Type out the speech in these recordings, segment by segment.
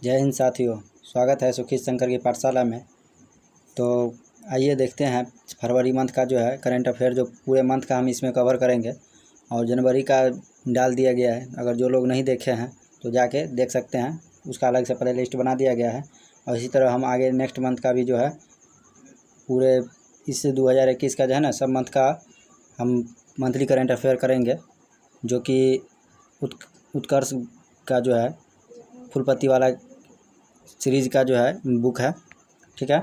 जय हिंद साथियों, स्वागत है सुखी शंकर की पाठशाला में। तो आइए देखते हैं फरवरी मंथ का जो है करंट अफेयर, जो पूरे मंथ का हम इसमें कवर करेंगे और जनवरी का डाल दिया गया है। अगर जो लोग नहीं देखे हैं तो जाके देख सकते हैं, उसका अलग से प्ले लिस्ट बना दिया गया है। और इसी तरह हम आगे नेक्स्ट मंथ का भी जो है पूरे इस 2021 का जो है ना सब मंथ का हम मंथली करंट अफेयर करेंगे, जो कि उत्कर्ष का जो है फुलपति वाला सीरीज़ का जो है बुक है। ठीक है,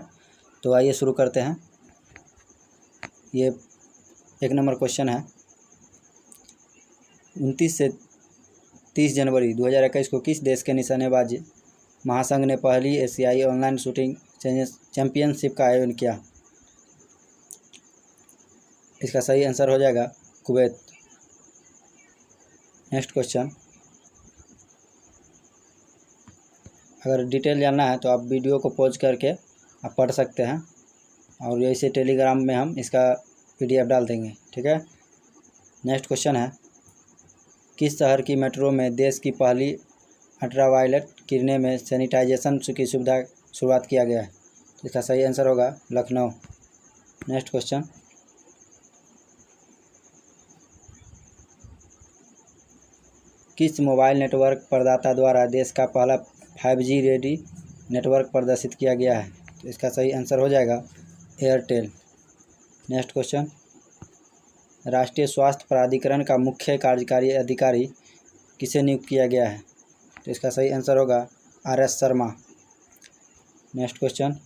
तो आइए शुरू करते हैं। ये 1 नंबर क्वेश्चन है, 29 से 30 जनवरी 2021 को किस देश के निशानेबाजी महासंघ ने पहली एशियाई ऑनलाइन शूटिंग चैंपियनशिप का आयोजन किया? इसका सही आंसर हो जाएगा कुवैत। नेक्स्ट क्वेश्चन, अगर डिटेल जानना है तो आप वीडियो को पॉज करके आप पढ़ सकते हैं, और ऐसे टेलीग्राम में हम इसका PDF डाल देंगे। ठीक है, नेक्स्ट क्वेश्चन है, किस शहर की मेट्रो में देश की पहली अल्ट्रावायलेट किरणें में सैनिटाइजेशन की सुविधा शुरुआत किया गया है? इसका सही आंसर होगा लखनऊ। नेक्स्ट क्वेश्चन, किस मोबाइल नेटवर्क प्रदाता द्वारा देश का पहला 5G रेडी नेटवर्क प्रदर्शित किया गया है? तो इसका सही आंसर हो जाएगा एयरटेल। नेक्स्ट क्वेश्चन, राष्ट्रीय स्वास्थ्य प्राधिकरण का मुख्य कार्यकारी अधिकारी किसे नियुक्त किया गया है? तो इसका सही आंसर होगा RS Sharma. Next question,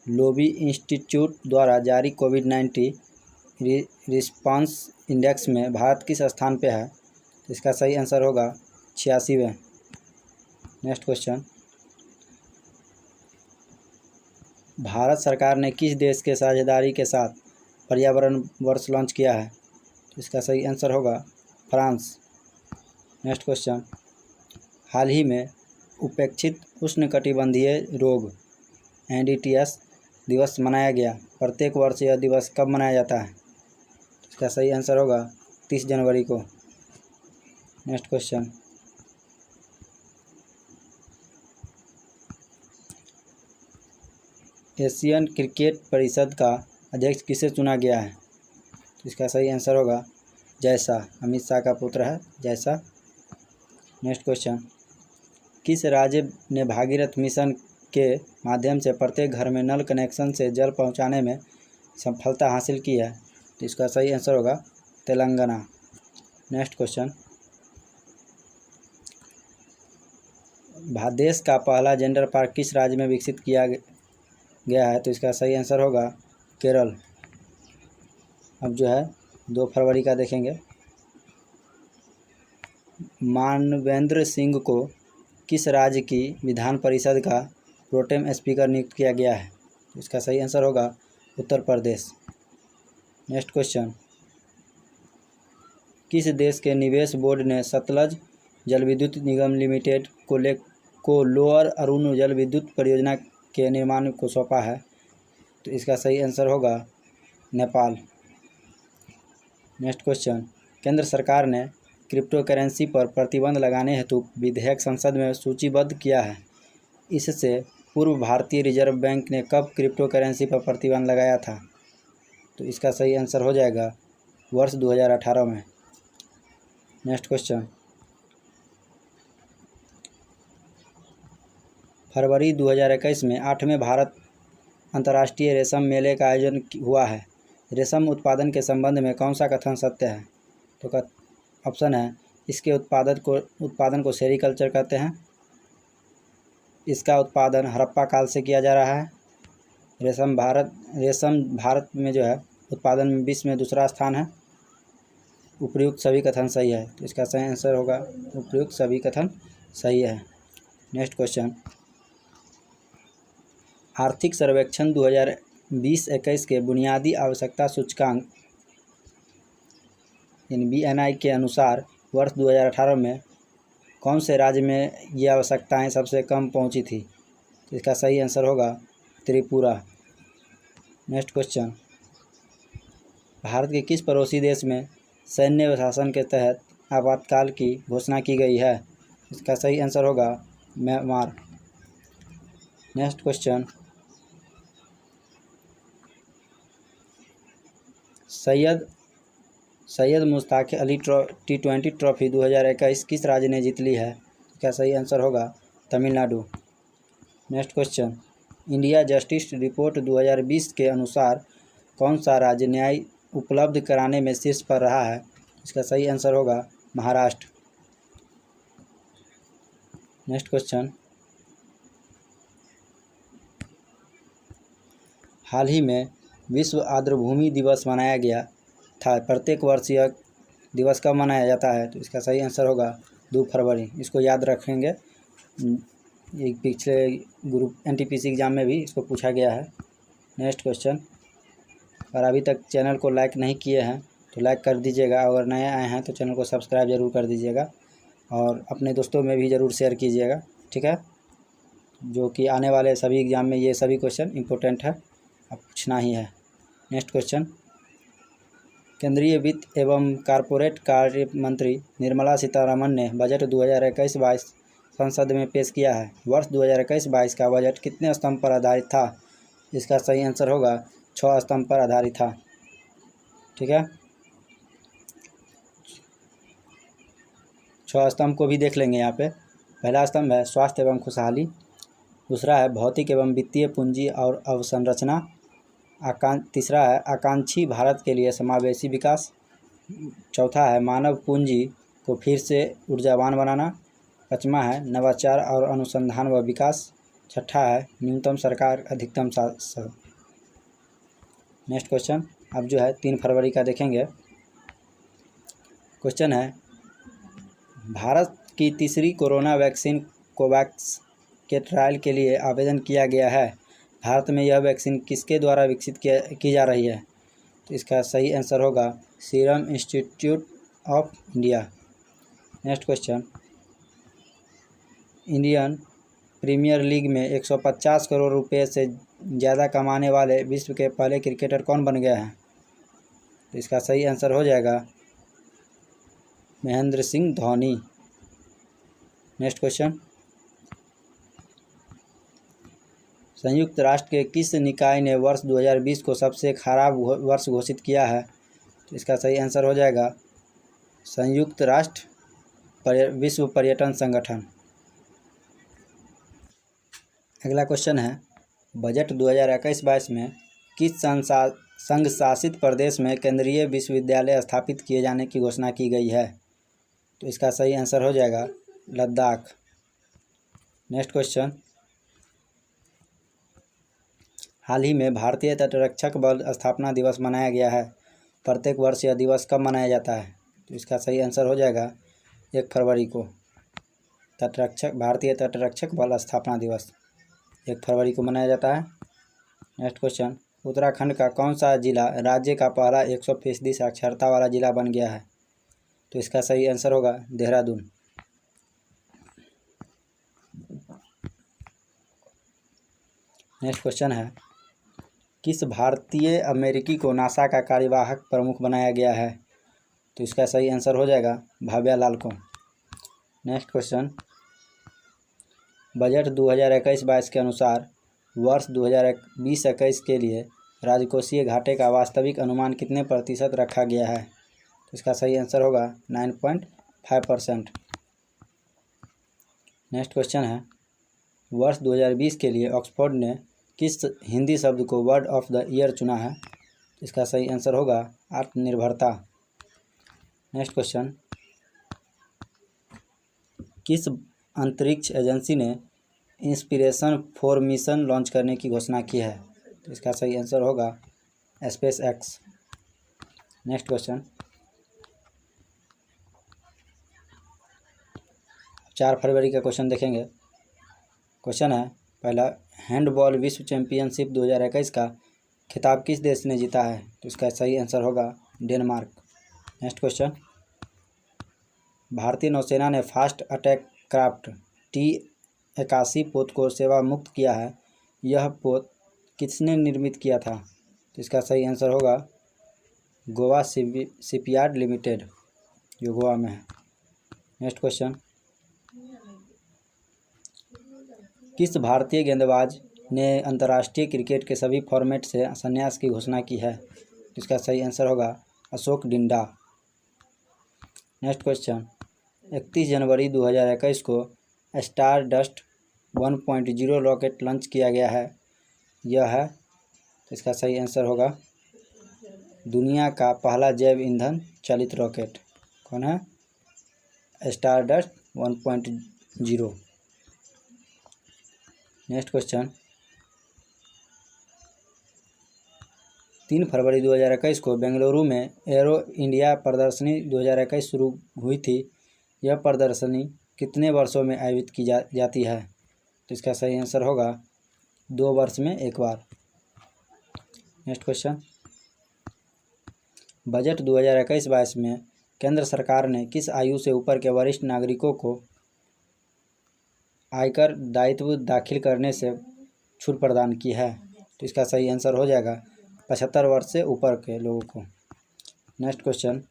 lobby institute द्वारा जारी कोविड-19 रिस्पांस इंडेक्स में भारत किस स्थान पे है? तो इसका सही आंसर होगा 86वें। नेक्स्ट क्वेश्चन, भारत सरकार ने किस देश के साझेदारी के साथ पर्यावरण वर्ष लॉन्च किया है? तो इसका सही आंसर होगा फ्रांस। नेक्स्ट क्वेश्चन, हाल ही में उपेक्षित उष्णकटिबंधीय रोग NDTS दिवस मनाया गया। प्रत्येक वर्ष यह दिवस कब मनाया जाता है? इसका सही आंसर होगा 30 जनवरी को। नेक्स्ट क्वेश्चन, एशियन क्रिकेट परिषद का अध्यक्ष किसे चुना गया है? इसका सही आंसर होगा जय शाह। अमित शाह का पुत्र है जय शाह। नेक्स्ट क्वेश्चन, किस राज्य ने भागीरथ मिशन के माध्यम से प्रत्येक घर में नल कनेक्शन से जल पहुंचाने में सफलता हासिल की है? तो इसका सही आंसर होगा तेलंगाना। नेक्स्ट क्वेश्चन, देश का पहला जेंडर पार्क किस राज्य में विकसित किया गया है? तो इसका सही आंसर होगा केरल। अब जो है 2 फरवरी का देखेंगे, मानवेंद्र सिंह को किस राज्य की विधान परिषद का प्रोटेम स्पीकर नियुक्त किया गया है? इसका सही आंसर होगा उत्तर प्रदेश। नेक्स्ट क्वेश्चन, किस देश के निवेश बोर्ड ने सतलज जल विद्युत निगम लिमिटेड को लोअर अरुण जल विद्युत परियोजना के निर्माण को सौंपा है? तो इसका सही आंसर होगा नेपाल। नेक्स्ट क्वेश्चन, केंद्र सरकार ने क्रिप्टो करेंसी पर प्रतिबंध लगाने हेतु विधेयक संसद में सूचीबद्ध किया है। इससे पूर्व भारतीय रिजर्व बैंक ने कब क्रिप्टो करेंसी पर प्रतिबंध लगाया था? तो इसका सही आंसर हो जाएगा वर्ष 2018 में। नेक्स्ट क्वेश्चन, फरवरी 2021 में 8वें भारत अंतर्राष्ट्रीय रेशम मेले का आयोजन हुआ है। रेशम उत्पादन के संबंध में कौन सा कथन सत्य है? तो ऑप्शन है, इसके उत्पादन को सेरीकल्चर कहते हैं, इसका उत्पादन हड़प्पा काल से किया जा रहा है, रेशम भारत में जो है उत्पादन में विश्व में दूसरा स्थान है, उपयुक्त सभी कथन सही है। तो इसका सही आंसर होगा उपयुक्त सभी कथन सही है। नेक्स्ट क्वेश्चन, आर्थिक सर्वेक्षण 2020-21 के बुनियादी आवश्यकता सूचकांक BNI के अनुसार वर्ष 2018 में कौन से राज्य में ये आवश्यकताएं सबसे कम पहुंची थी? तो इसका सही आंसर होगा त्रिपुरा। नेक्स्ट क्वेश्चन, भारत के किस पड़ोसी देश में सैन्य शासन के तहत आपातकाल की घोषणा की गई है? इसका सही आंसर होगा Myanmar. Next question, Syed Mushtaq Ali T20 trophy 2021 किस राज्य ने जीत ली है? इसका सही आंसर होगा Tamil Nadu. Next question, India justice report 2020 के अनुसार कौन सा राज्य न्याय उपलब्ध कराने में शीर्ष पर रहा है? इसका सही आंसर होगा महाराष्ट्र। नेक्स्ट क्वेश्चन, हाल ही में विश्व आर्द्रभूमि दिवस मनाया गया था। प्रत्येक वर्ष यह दिवस कब मनाया जाता है? तो इसका सही आंसर होगा 2 फरवरी। इसको याद रखेंगे, एक पिछले ग्रुप NTPC एग्ज़ाम में भी इसको पूछा गया है। नेक्स्ट क्वेश्चन, और अभी तक चैनल को लाइक नहीं किए हैं तो लाइक कर दीजिएगा, अगर नए आए हैं तो चैनल को सब्सक्राइब ज़रूर कर दीजिएगा और अपने दोस्तों में भी ज़रूर शेयर कीजिएगा, ठीक है। जो कि आने वाले सभी एग्ज़ाम में ये सभी क्वेश्चन इम्पोर्टेंट है, अब पूछना ही है। नेक्स्ट क्वेश्चन, केंद्रीय वित्त एवं कॉरपोरेट कार्य मंत्री निर्मला सीतारमण ने बजट 2021-22 संसद में पेश किया है। वर्ष 2021-22 का बजट कितने स्तंभ पर आधारित था? इसका सही आंसर होगा 6 स्तंभ पर आधारित था, ठीक है। 6 स्तंभ को भी देख लेंगे यहाँ पे। पहला स्तंभ है स्वास्थ्य एवं खुशहाली, दूसरा है भौतिक एवं वित्तीय पूंजी और अवसंरचना, तीसरा है आकांक्षी भारत के लिए समावेशी विकास, चौथा है मानव पूंजी को फिर से ऊर्जावान बनाना, पाँचवा है नवाचार और अनुसंधान व विकास, छठा है न्यूनतम सरकार अधिकतम शासन। नेक्स्ट क्वेश्चन, अब जो है 3 फरवरी का देखेंगे। क्वेश्चन है, भारत की तीसरी कोरोना वैक्सीन कोवैक्स के ट्रायल के लिए आवेदन किया गया है। भारत में यह वैक्सीन किसके द्वारा विकसित की जा रही है? तो इसका सही आंसर होगा Serum Institute of India. Next question, Indian Premier League में 150 करोड़ रुपए से ज़्यादा कमाने वाले विश्व के पहले क्रिकेटर कौन बन गए हैं? तो इसका सही आंसर हो जाएगा महेंद्र सिंह धोनी। नेक्स्ट क्वेश्चन, संयुक्त राष्ट्र के किस निकाय ने वर्ष 2020 को सबसे खराब वर्ष घोषित किया है? तो इसका सही आंसर हो जाएगा संयुक्त राष्ट्र विश्व पर्यटन संगठन। अगला क्वेश्चन है, बजट 2021-22 में किस संघ शासित प्रदेश में केंद्रीय विश्वविद्यालय स्थापित किए जाने की घोषणा की गई है? तो इसका सही आंसर हो जाएगा लद्दाख। नेक्स्ट क्वेश्चन, हाल ही में भारतीय तटरक्षक बल स्थापना दिवस मनाया गया है। प्रत्येक वर्ष यह दिवस कब मनाया जाता है? तो इसका सही आंसर हो जाएगा 1 फरवरी को। भारतीय तटरक्षक बल स्थापना दिवस 1 फरवरी को मनाया जाता है। नेक्स्ट क्वेश्चन, उत्तराखंड का कौन सा जिला राज्य का पहला 100% साक्षरता वाला जिला बन गया है? तो इसका सही आंसर होगा देहरादून। नेक्स्ट क्वेश्चन है, किस भारतीय अमेरिकी को नासा का कार्यवाहक प्रमुख बनाया गया है? तो इसका सही आंसर हो जाएगा भाव्या लाल को। नेक्स्ट क्वेश्चन, बजट 2021-22 के अनुसार वर्ष 2020-21 के लिए राजकोषीय घाटे का वास्तविक अनुमान कितने प्रतिशत रखा गया है? तो इसका सही आंसर होगा 9.5%। नेक्स्ट क्वेश्चन है, वर्ष 2020 के लिए ऑक्सफोर्ड ने किस हिंदी शब्द को वर्ड ऑफ द ईयर चुना है? इसका सही आंसर होगा आत्मनिर्भरता। नेक्स्ट क्वेश्चन, किस अंतरिक्ष एजेंसी ने इंस्पिरेशन 4 मिशन लॉन्च करने की घोषणा की है? तो इसका सही आंसर होगा स्पेस एक्स। नेक्स्ट क्वेश्चन, 4 फरवरी का क्वेश्चन देखेंगे। क्वेश्चन है, पहला, हैंडबॉल विश्व चैंपियनशिप 2021 का खिताब किस देश ने जीता है? तो इसका सही आंसर होगा डेनमार्क। नेक्स्ट क्वेश्चन, भारतीय नौसेना ने फास्ट अटैक क्राफ्ट T81 पोत को सेवा मुक्त किया है। यह पोत किसने निर्मित किया था? तो इसका सही आंसर होगा गोवा शिपयार्ड लिमिटेड, जो गोवा में है। नेक्स्ट क्वेश्चन, किस भारतीय गेंदबाज ने अंतर्राष्ट्रीय क्रिकेट के सभी फॉर्मेट से संन्यास की घोषणा की है? इसका सही आंसर होगा अशोक डिंडा। नेक्स्ट क्वेश्चन, 31 जनवरी 2021 को स्टार डस्ट 1.0 रॉकेट लॉन्च किया गया है। यह है, इसका सही आंसर होगा दुनिया का पहला जैव ईंधन चालित रॉकेट। कौन है? Star dust 1.0। नेक्स्ट क्वेश्चन, 3 फरवरी 2021 को बेंगलुरु में एरो इंडिया प्रदर्शनी 2021 शुरू हुई थी। यह प्रदर्शनी कितने वर्षों में आयोजित की जाती है? तो इसका सही आंसर होगा 2 वर्ष में एक बार। नेक्स्ट क्वेश्चन, बजट 2021-22 में केंद्र सरकार ने किस आयु से ऊपर के वरिष्ठ नागरिकों को आयकर दायित्व दाखिल करने से छूट प्रदान की है? तो इसका सही आंसर हो जाएगा 75 वर्ष से ऊपर के लोगों को। नेक्स्ट क्वेश्चन,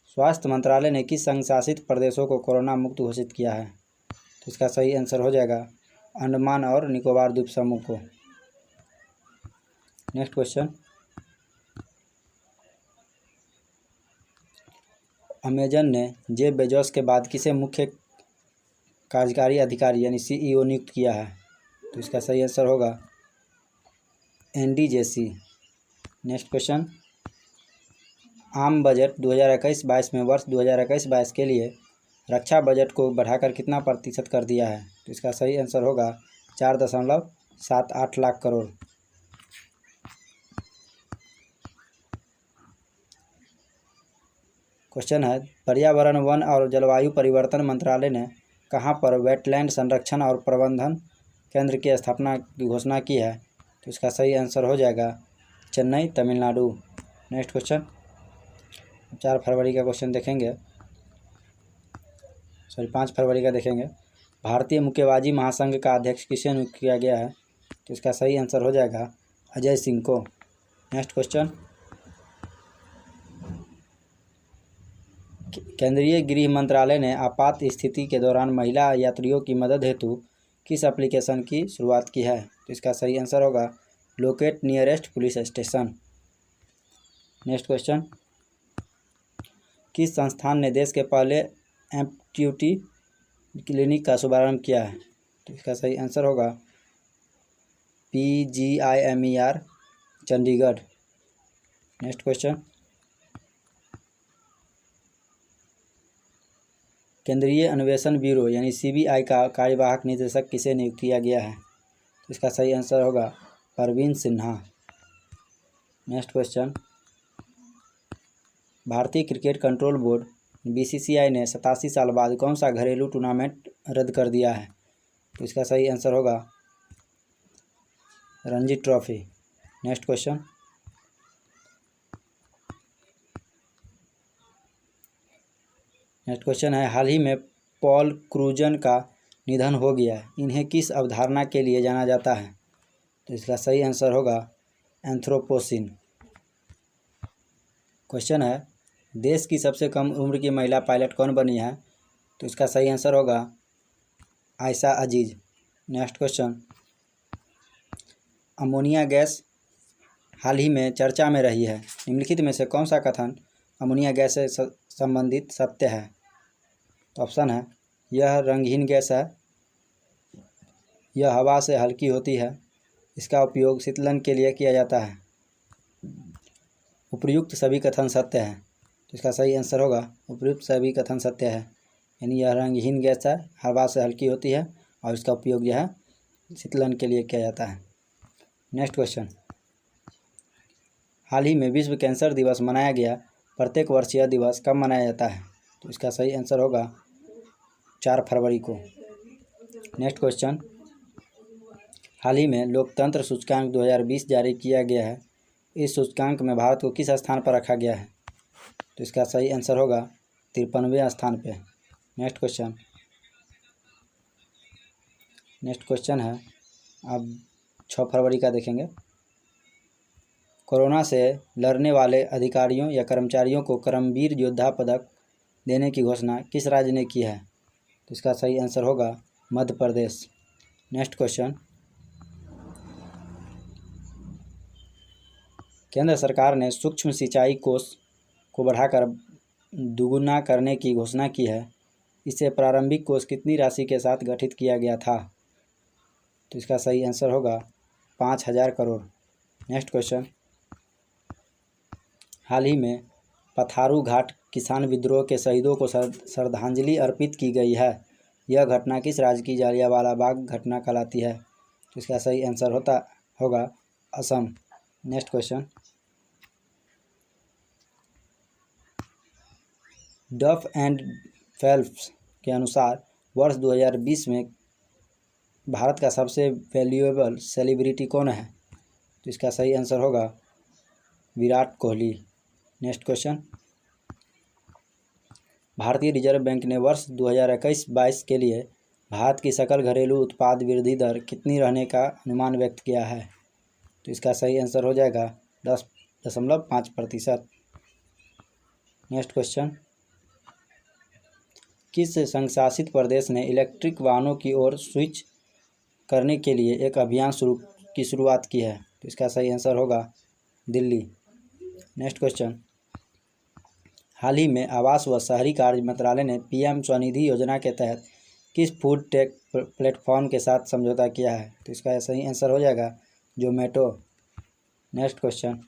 स्वास्थ्य मंत्रालय ने किस संघ शासित प्रदेशों को कोरोना मुक्त घोषित किया है? तो इसका सही आंसर हो जाएगा अंडमान और निकोबार द्वीप समूह को। नेक्स्ट क्वेश्चन, अमेजन ने जेफ बेजोस के बाद किसे मुख्य कार्यकारी अधिकारी यानी CEO नियुक्त किया है? तो इसका सही आंसर होगा एंडी जेसी। नेक्स्ट क्वेश्चन, आम बजट 2021-22 में वर्ष 2021-22 के लिए रक्षा बजट को बढ़ाकर कितना प्रतिशत कर दिया है? तो इसका सही आंसर होगा 4.78 लाख करोड़। क्वेश्चन है, पर्यावरण, वन और जलवायु परिवर्तन मंत्रालय ने कहाँ पर वेटलैंड संरक्षण और प्रबंधन केंद्र की स्थापना की घोषणा की है? तो इसका सही आंसर हो जाएगा चेन्नई, तमिलनाडु। नेक्स्ट क्वेश्चन, 4 फरवरी का क्वेश्चन देखेंगे, 5 फरवरी का देखेंगे। भारतीय मुक्केबाजी महासंघ का अध्यक्ष किसे नियुक्त किया गया है? तो इसका सही आंसर हो जाएगा अजय सिंह को। नेक्स्ट क्वेश्चन, केंद्रीय गृह मंत्रालय ने आपात स्थिति के दौरान महिला यात्रियों की मदद हेतु किस एप्लीकेशन की शुरुआत की है? तो इसका सही आंसर होगा locate nearest police station. Next question, किस संस्थान ने देश के पहले एम्प्यूटी क्लिनिक का शुभारंभ किया है? तो इसका सही आंसर होगा PGIMER चंडीगढ़। नेक्स्ट क्वेश्चन, केंद्रीय अन्वेषण ब्यूरो यानी CBI का कार्यवाहक निदेशक किसे नियुक्त किया गया है? तो इसका सही आंसर होगा परवीन सिन्हा। नेक्स्ट क्वेश्चन, भारतीय क्रिकेट कंट्रोल बोर्ड BCCI ने 87 साल बाद कौन सा घरेलू टूर्नामेंट रद्द कर दिया है? तो इसका सही आंसर होगा रणजी ट्रॉफी। नेक्स्ट क्वेश्चन, है हाल ही में पॉल क्रूजन का निधन हो गया, इन्हें किस अवधारणा के लिए जाना जाता है? तो इसका सही आंसर होगा एंथ्रोपोसिन। क्वेश्चन है, देश की सबसे कम उम्र की महिला पायलट कौन बनी है? तो इसका सही आंसर होगा आयशा अजीज। नेक्स्ट क्वेश्चन, अमोनिया गैस हाल ही में चर्चा में रही है, निम्नलिखित में से कौन सा कथन अमोनिया गैस से संबंधित सत्य है? तो ऑप्शन है, यह रंगहीन गैस है, यह हवा से हल्की होती है, इसका उपयोग शीतलन के लिए किया जाता है, उपर्युक्त सभी कथन सत्य है। तो इसका सही आंसर होगा उपर्युक्त सभी कथन सत्य है, यानी यह रंगहीन गैस है, हवा से हल्की होती है और इसका उपयोग जो है शीतलन के लिए किया जाता है। नेक्स्ट क्वेश्चन, हाल ही में विश्व कैंसर दिवस मनाया गया, प्रत्येक वर्ष यह दिवस कब मनाया जाता है? तो इसका सही आंसर होगा 4 फरवरी को। नेक्स्ट क्वेश्चन, हाल ही में लोकतंत्र सूचकांक 2020 जारी किया गया है, इस सूचकांक में भारत को किस स्थान पर रखा गया है? तो इसका सही आंसर होगा 53वें स्थान पे। नेक्स्ट क्वेश्चन है, अब 6 फरवरी का देखेंगे। कोरोना से लड़ने वाले अधिकारियों या कर्मचारियों को कर्मवीर योद्धा पदक देने की घोषणा किस राज्य ने की है? तो इसका सही आंसर होगा मध्य प्रदेश। नेक्स्ट क्वेश्चन, केंद्र सरकार ने सूक्ष्म सिंचाई कोष को बढ़ाकर दुगुना करने की घोषणा की है। इसे प्रारंभिक कोष कितनी राशि के साथ गठित किया गया था? तो इसका सही आंसर होगा 5,000 करोड़। नेक्स्ट क्वेश्चन, हाल ही में पथारू घाट किसान विद्रोह के शहीदों को श्रद्धांजलि अर्पित की गई है। यह घटना किस राज्य की जालियांवाला बाग घटना कहलाती है? तो इसका सही आंसर होगा असम। नेक्स्ट क्वेश्चन, डफ एंड फेल्प्स के अनुसार वर्ष 2020 में भारत का सबसे वैल्यूएबल सेलिब्रिटी कौन है? तो इसका सही आंसर होगा विराट कोहली। नेक्स्ट क्वेश्चन, भारतीय रिजर्व बैंक ने वर्ष 2021-22 के लिए भारत की सकल घरेलू उत्पाद वृद्धि दर कितनी रहने का अनुमान व्यक्त किया है? तो इसका सही आंसर हो जाएगा 10.5%। नेक्स्ट क्वेश्चन, किस संघ शासित प्रदेश ने इलेक्ट्रिक वाहनों की ओर स्विच करने के लिए एक अभियान की शुरुआत की है? तो इसका सही आंसर होगा दिल्ली। नेक्स्ट क्वेश्चन, हाल ही में आवास व शहरी कार्य मंत्रालय ने पीएम स्वनिधि योजना के तहत किस फूड टेक प्लेटफॉर्म के साथ समझौता किया है? तो इसका सही आंसर हो जाएगा जोमेटो। नेक्स्ट क्वेश्चन,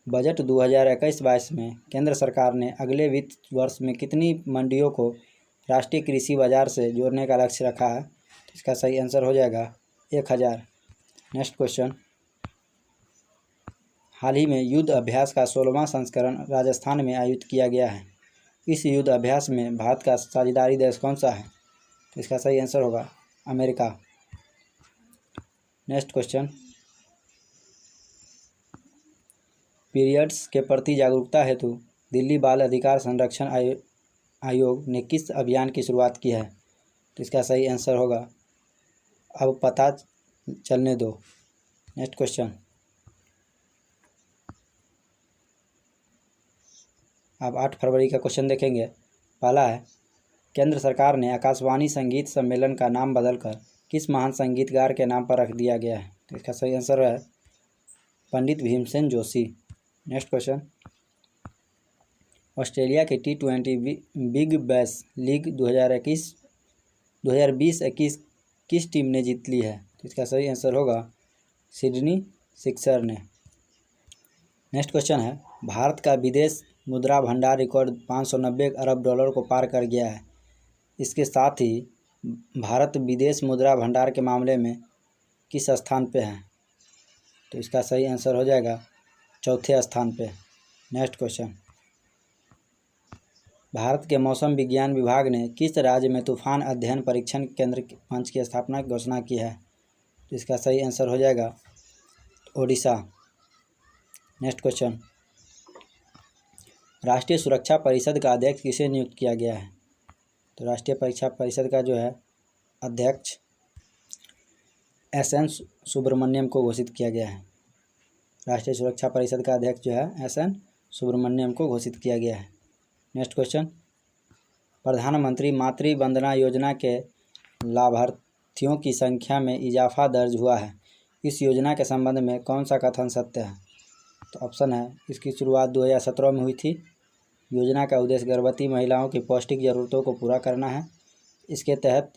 बजट 2021-22 में केंद्र सरकार ने अगले वित्त वर्ष में कितनी मंडियों को राष्ट्रीय कृषि बाजार से जोड़ने का लक्ष्य रखा है? तो इसका सही आंसर हो जाएगा 1000। नेक्स्ट क्वेश्चन, हाल ही में युद्ध अभ्यास का 16वां संस्करण राजस्थान में आयोजित किया गया है। इस युद्ध अभ्यास में भारत का साझेदारी देश कौन सा है? तो इसका सही आंसर होगा अमेरिका। नेक्स्ट क्वेश्चन, पीरियड्स के प्रति जागरूकता हेतु दिल्ली बाल अधिकार संरक्षण आयोग ने किस अभियान की शुरुआत की है? तो इसका सही आंसर होगा अब पता चलने दो। नेक्स्ट क्वेश्चन, अब 8 फरवरी का क्वेश्चन देखेंगे। पहला है, केंद्र सरकार ने आकाशवाणी संगीत सम्मेलन का नाम बदलकर किस महान संगीतकार के नाम पर रख दिया गया है? तो इसका सही आंसर है Pandit Bhimsen Joshi. Next question, Australia की T20 बिग बैश लीग 2020-21 किस टीम ने जीत ली है? तो इसका सही आंसर होगा सिडनी सिक्सर ने। नेक्स्ट क्वेश्चन है, भारत का विदेश मुद्रा भंडार रिकॉर्ड 590 अरब डॉलर को पार कर गया है। इसके साथ ही भारत विदेश मुद्रा भंडार के मामले में किस स्थान पे है? तो इसका सही आंसर हो जाएगा चौथे स्थान पे। नेक्स्ट क्वेश्चन, भारत के मौसम विज्ञान विभाग ने किस राज्य में तूफान अध्ययन परीक्षण केंद्र मंच की स्थापना की घोषणा की है? तो इसका सही आंसर हो जाएगा ओडिशा। नेक्स्ट क्वेश्चन, राष्ट्रीय सुरक्षा परिषद का अध्यक्ष किसे नियुक्त किया गया है? तो राष्ट्रीय परीक्षा परिषद का जो है अध्यक्ष SN सुब्रमण्यम को घोषित किया गया है। राष्ट्रीय सुरक्षा परिषद का अध्यक्ष जो है SN सुब्रमण्यम को घोषित किया गया है। नेक्स्ट क्वेश्चन, प्रधानमंत्री मातृ वंदना योजना के लाभार्थियों की संख्या में इजाफा दर्ज हुआ है। इस योजना के संबंध में कौन सा कथन सत्य है? तो ऑप्शन है, इसकी शुरुआत 2017 में हुई थी। योजना का उद्देश्य गर्भवती महिलाओं की पौष्टिक ज़रूरतों को पूरा करना है। इसके तहत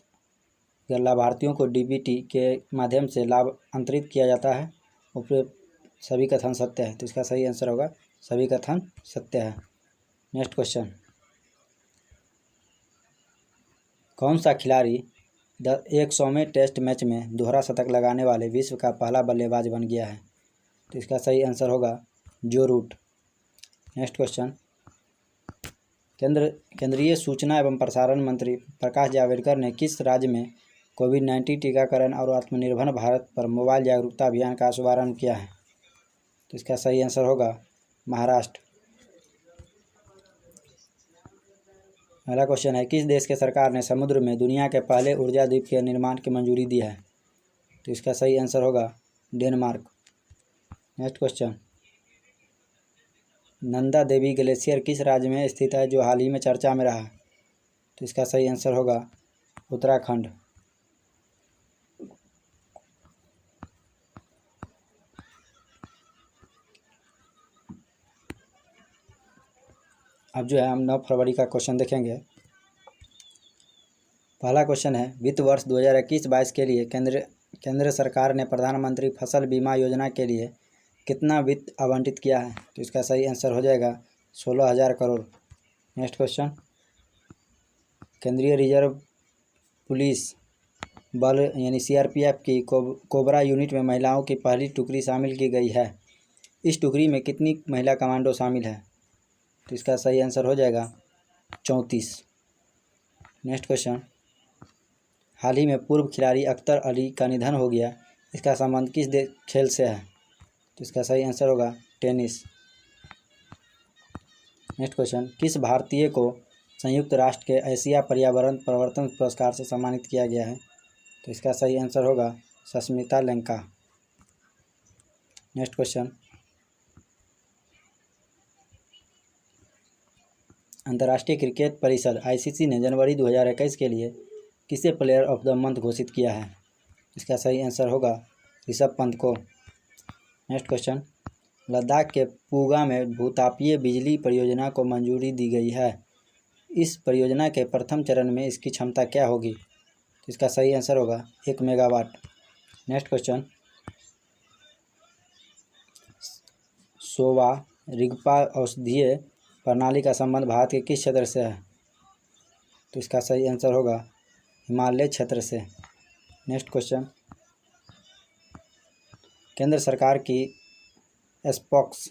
लाभार्थियों को DBT के माध्यम से लाभ अंतरित किया जाता है। उपरोक्त सभी कथन सत्य है। तो इसका सही आंसर होगा सभी कथन सत्य है। नेक्स्ट क्वेश्चन, कौन सा खिलाड़ी 100वें टेस्ट मैच में दोहरा शतक लगाने वाले विश्व का पहला बल्लेबाज बन गया है? तो इसका सही आंसर होगा जो रूट। नेक्स्ट क्वेश्चन, केंद्रीय सूचना एवं प्रसारण मंत्री प्रकाश जावड़ेकर ने किस राज्य में कोविड-19 टीकाकरण और आत्मनिर्भर भारत पर मोबाइल जागरूकता अभियान का शुभारंभ किया है? तो इसका सही आंसर होगा महाराष्ट्र। अगला क्वेश्चन है, किस देश के सरकार ने समुद्र में दुनिया के पहले ऊर्जा द्वीप के निर्माण की मंजूरी दी है? तो इसका सही आंसर होगा Denmark. Next question, Nanda Devi glacier किस राज्य में स्थित है जो हाल ही में चर्चा में रहा? तो इसका सही आंसर होगा उत्तराखंड। अब जो है हम 9 फरवरी का क्वेश्चन देखेंगे। पहला क्वेश्चन है, वित्त वर्ष 2021-22 के लिए केंद्र सरकार ने प्रधानमंत्री फसल बीमा योजना के लिए कितना वित्त आवंटित किया है? तो इसका सही आंसर हो जाएगा 16,000 करोड़। नेक्स्ट क्वेश्चन, केंद्रीय रिजर्व पुलिस बल यानी सीआरपीएफ की कोबरा यूनिट में महिलाओं की पहली टुकड़ी शामिल की गई है। इस टुकड़ी में कितनी महिला कमांडो शामिल है? तो इसका सही आंसर हो जाएगा 34। नेक्स्ट क्वेश्चन, हाल ही में पूर्व खिलाड़ी अख्तर अली का निधन हो गया, इसका संबंध किस खेल से है? तो इसका सही आंसर होगा टेनिस। नेक्स्ट क्वेश्चन, किस भारतीय को संयुक्त राष्ट्र के एशिया पर्यावरण परिवर्तन पुरस्कार से सम्मानित किया गया है? तो इसका सही आंसर होगा सस्मिता लंका। नेक्स्ट क्वेश्चन, अंतर्राष्ट्रीय क्रिकेट परिषद आईसीसी ने जनवरी 2021 के लिए किसे प्लेयर ऑफ द मंथ घोषित किया है? इसका सही आंसर होगा ऋषभ पंत को। नेक्स्ट क्वेश्चन, लद्दाख के पूगा में भूतापीय बिजली परियोजना को मंजूरी दी गई है। इस परियोजना के प्रथम चरण में इसकी क्षमता क्या होगी? तो इसका सही आंसर होगा 1 megawatt. Next question, Sowa Rigpa औषधीय प्रणाली का संबंध भारत के किस क्षेत्र से है? तो इसका सही आंसर होगा हिमालय क्षेत्र से। नेक्स्ट क्वेश्चन, केंद्र सरकार की एसपॉक्स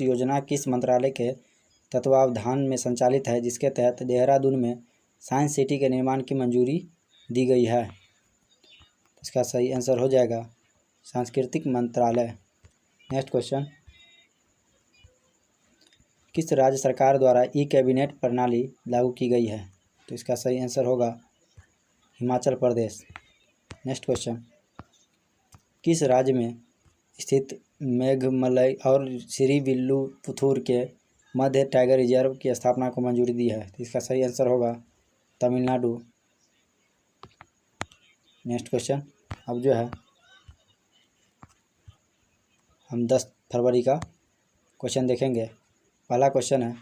योजना किस मंत्रालय के तत्वावधान में संचालित है, जिसके तहत देहरादून में साइंस सिटी के निर्माण की मंजूरी दी गई है? इसका सही आंसर हो जाएगा सांस्कृतिक मंत्रालय। नेक्स्ट क्वेश्चन, किस राज्य सरकार द्वारा ई कैबिनेट प्रणाली लागू की गई है? तो इसका सही आंसर होगा हिमाचल प्रदेश। नेक्स्ट क्वेश्चन, किस राज्य में स्थित मेघमलई और श्रीविल्लुपुथूर के मध्य टाइगर रिजर्व की स्थापना को मंजूरी दी है? तो इसका सही आंसर होगा तमिलनाडु। नेक्स्ट क्वेश्चन, अब जो है हम 10 फरवरी का क्वेश्चन देखेंगे। पहला क्वेश्चन है,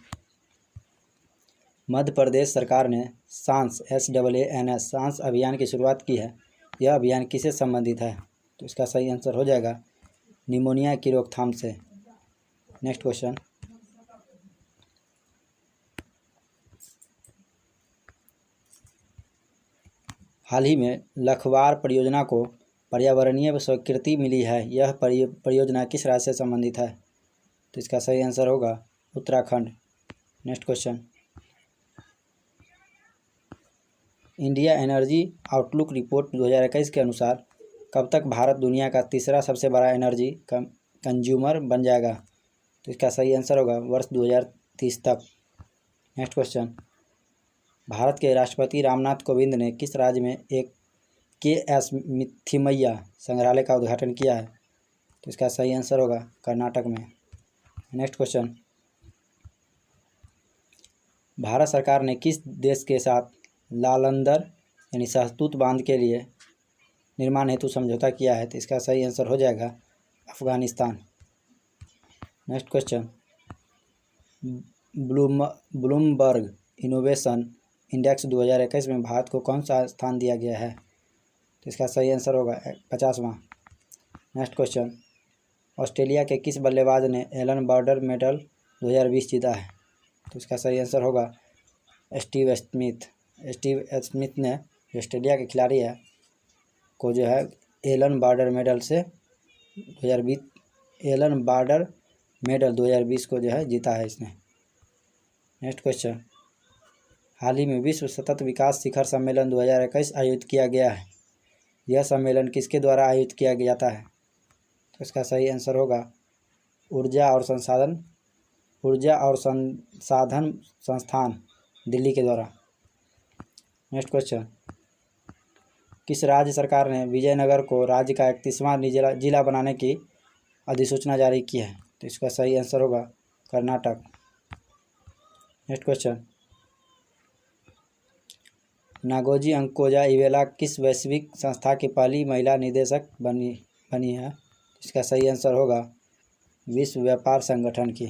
मध्य प्रदेश सरकार ने सांस अभियान की शुरुआत की है, यह अभियान किससे संबंधित है? तो इसका सही आंसर हो जाएगा निमोनिया की रोकथाम से। नेक्स्ट क्वेश्चन, हाल ही में लखवार परियोजना को पर्यावरणीय स्वीकृति मिली है, यह परियोजना किस राज्य से संबंधित है? तो इसका सही आंसर होगा Uttarakhand. Next question, India energy outlook report 2021 के अनुसार कब तक भारत दुनिया का तीसरा सबसे बड़ा एनर्जी कंज्यूमर बन जाएगा? तो इसका सही आंसर होगा वर्ष 2030 तक। नेक्स्ट क्वेश्चन, भारत के राष्ट्रपति रामनाथ कोविंद ने किस राज्य में एक के.एस. मिथिमैया संग्रहालय का उद्घाटन किया है? तो इसका सही आंसर होगा कर्नाटक में। नेक्स्ट क्वेश्चन, भारत सरकार ने किस देश के साथ लालंदर यानी सहतूत बांध के लिए निर्माण हेतु समझौता किया है? तो इसका सही आंसर हो जाएगा Afghanistan. Next question, Bloomberg innovation index 2021 में भारत को कौन सा स्थान दिया गया है? तो इसका सही आंसर होगा 50वां। नेक्स्ट क्वेश्चन, ऑस्ट्रेलिया के किस बल्लेबाज ने एलन बॉर्डर मेडल 2020 जीता है? तो इसका सही आंसर होगा स्टीव स्मिथ ने, जो ऑस्ट्रेलिया के खिलाड़ी है, को जो है एलन बॉर्डर मेडल 2020 को जो है जीता है इसने। नेक्स्ट क्वेश्चन, हाल ही में विश्व सतत विकास शिखर सम्मेलन 2021 आयोजित किया गया है, यह सम्मेलन किसके द्वारा आयोजित किया जाता है? तो इसका सही आंसर होगा ऊर्जा और संसाधन संस्थान दिल्ली के द्वारा। नेक्स्ट क्वेश्चन, किस राज्य सरकार ने विजयनगर को राज्य का 31वां जिला बनाने की अधिसूचना जारी की है? तो इसका सही आंसर होगा कर्नाटक। नेक्स्ट क्वेश्चन, नागोजी अंकोजा-इवेला किस वैश्विक संस्था की पहली महिला निदेशक बनी है? इसका सही आंसर होगा विश्व व्यापार संगठन की।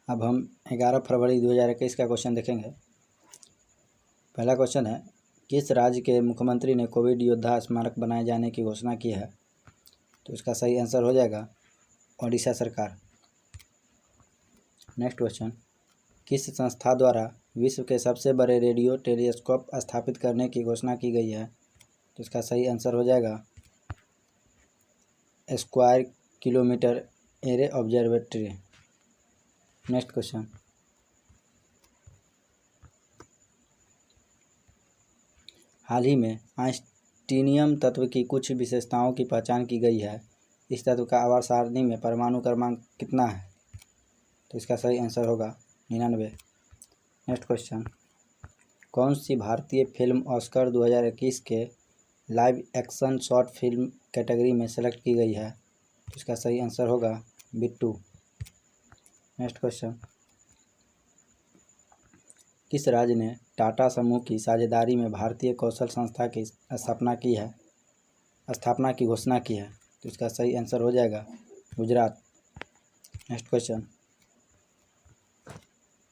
अब हम 11 फरवरी 2021 का क्वेश्चन देखेंगे। पहला क्वेश्चन है, किस राज्य के मुख्यमंत्री ने कोविड योद्धा स्मारक बनाए जाने की घोषणा की है? तो इसका सही आंसर हो जाएगा ओडिशा सरकार। नेक्स्ट क्वेश्चन, किस संस्था द्वारा विश्व के सबसे बड़े रेडियो टेलीस्कोप स्थापित करने की घोषणा की गई है? तो इसका सही आंसर हो जाएगा square kilometre array observatory. Next question, हाल ही में आइंस्टीनियम तत्व की कुछ विशेषताओं की पहचान की गई है। इस तत्व का आवर्त सारणी में परमाणु क्रमांक कितना है? तो इसका सही आंसर होगा 99। नेक्स्ट क्वेश्चन, कौन सी भारतीय फिल्म ऑस्कर 2021 के live action short film category में सेलेक्ट की गई है? तो इसका सही आंसर होगा बिट्टू। नेक्स्ट क्वेश्चन, किस राज्य ने टाटा समूह की साझेदारी में भारतीय कौशल संस्था की स्थापना की घोषणा की है? तो इसका सही आंसर हो जाएगा गुजरात। नेक्स्ट क्वेश्चन,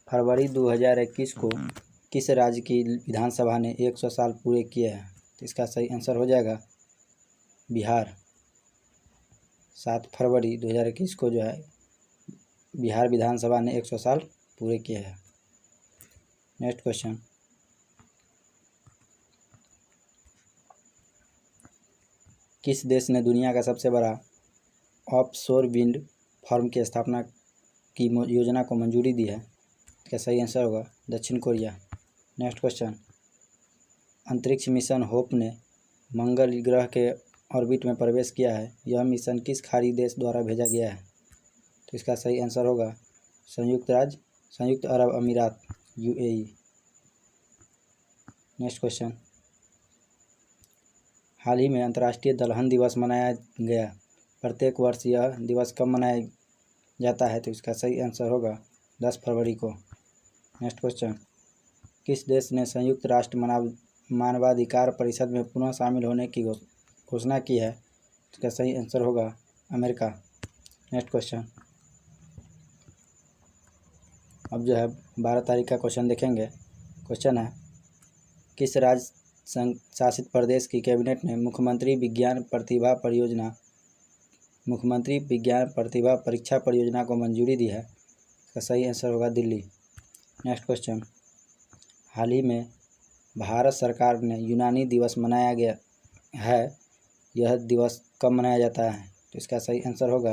फरवरी 2021 को किस राज्य की विधानसभा ने 100 साल पूरे किए हैं? तो इसका सही आंसर हो जाएगा बिहार। 7 फरवरी 2021 को जो है बिहार विधानसभा ने 100 साल पूरे किए हैं। नेक्स्ट क्वेश्चन, किस देश ने दुनिया का सबसे बड़ा ऑफशोर विंड फार्म की स्थापना की योजना को मंजूरी दी है? इसका सही आंसर होगा दक्षिण कोरिया। नेक्स्ट क्वेश्चन, अंतरिक्ष मिशन होप ने मंगल ग्रह के ऑर्बिट में प्रवेश किया है। यह मिशन किस खाड़ी देश द्वारा भेजा गया है? तो इसका सही आंसर होगा संयुक्त अरब अमीरात UAE। नेक्स्ट क्वेश्चन, हाल ही में अंतर्राष्ट्रीय दलहन दिवस मनाया गया। प्रत्येक वर्ष यह दिवस कब मनाया जाता है? तो इसका सही आंसर होगा 10 फरवरी को। नेक्स्ट क्वेश्चन, किस देश ने संयुक्त राष्ट्र मानवाधिकार परिषद में पुनः शामिल होने की घोषणा की है? इसका सही आंसर होगा अमेरिका। नेक्स्ट क्वेश्चन, अब जो है 12 तारीख का क्वेश्चन देखेंगे। क्वेश्चन है, किस राज्य संघ शासित प्रदेश की कैबिनेट ने मुख्यमंत्री विज्ञान प्रतिभा परीक्षा परियोजना को मंजूरी दी है? इसका सही आंसर होगा दिल्ली। नेक्स्ट क्वेश्चन, हाल ही में भारत सरकार ने यूनानी दिवस मनाया गया है। यह दिवस कब मनाया जाता है? तो इसका सही आंसर होगा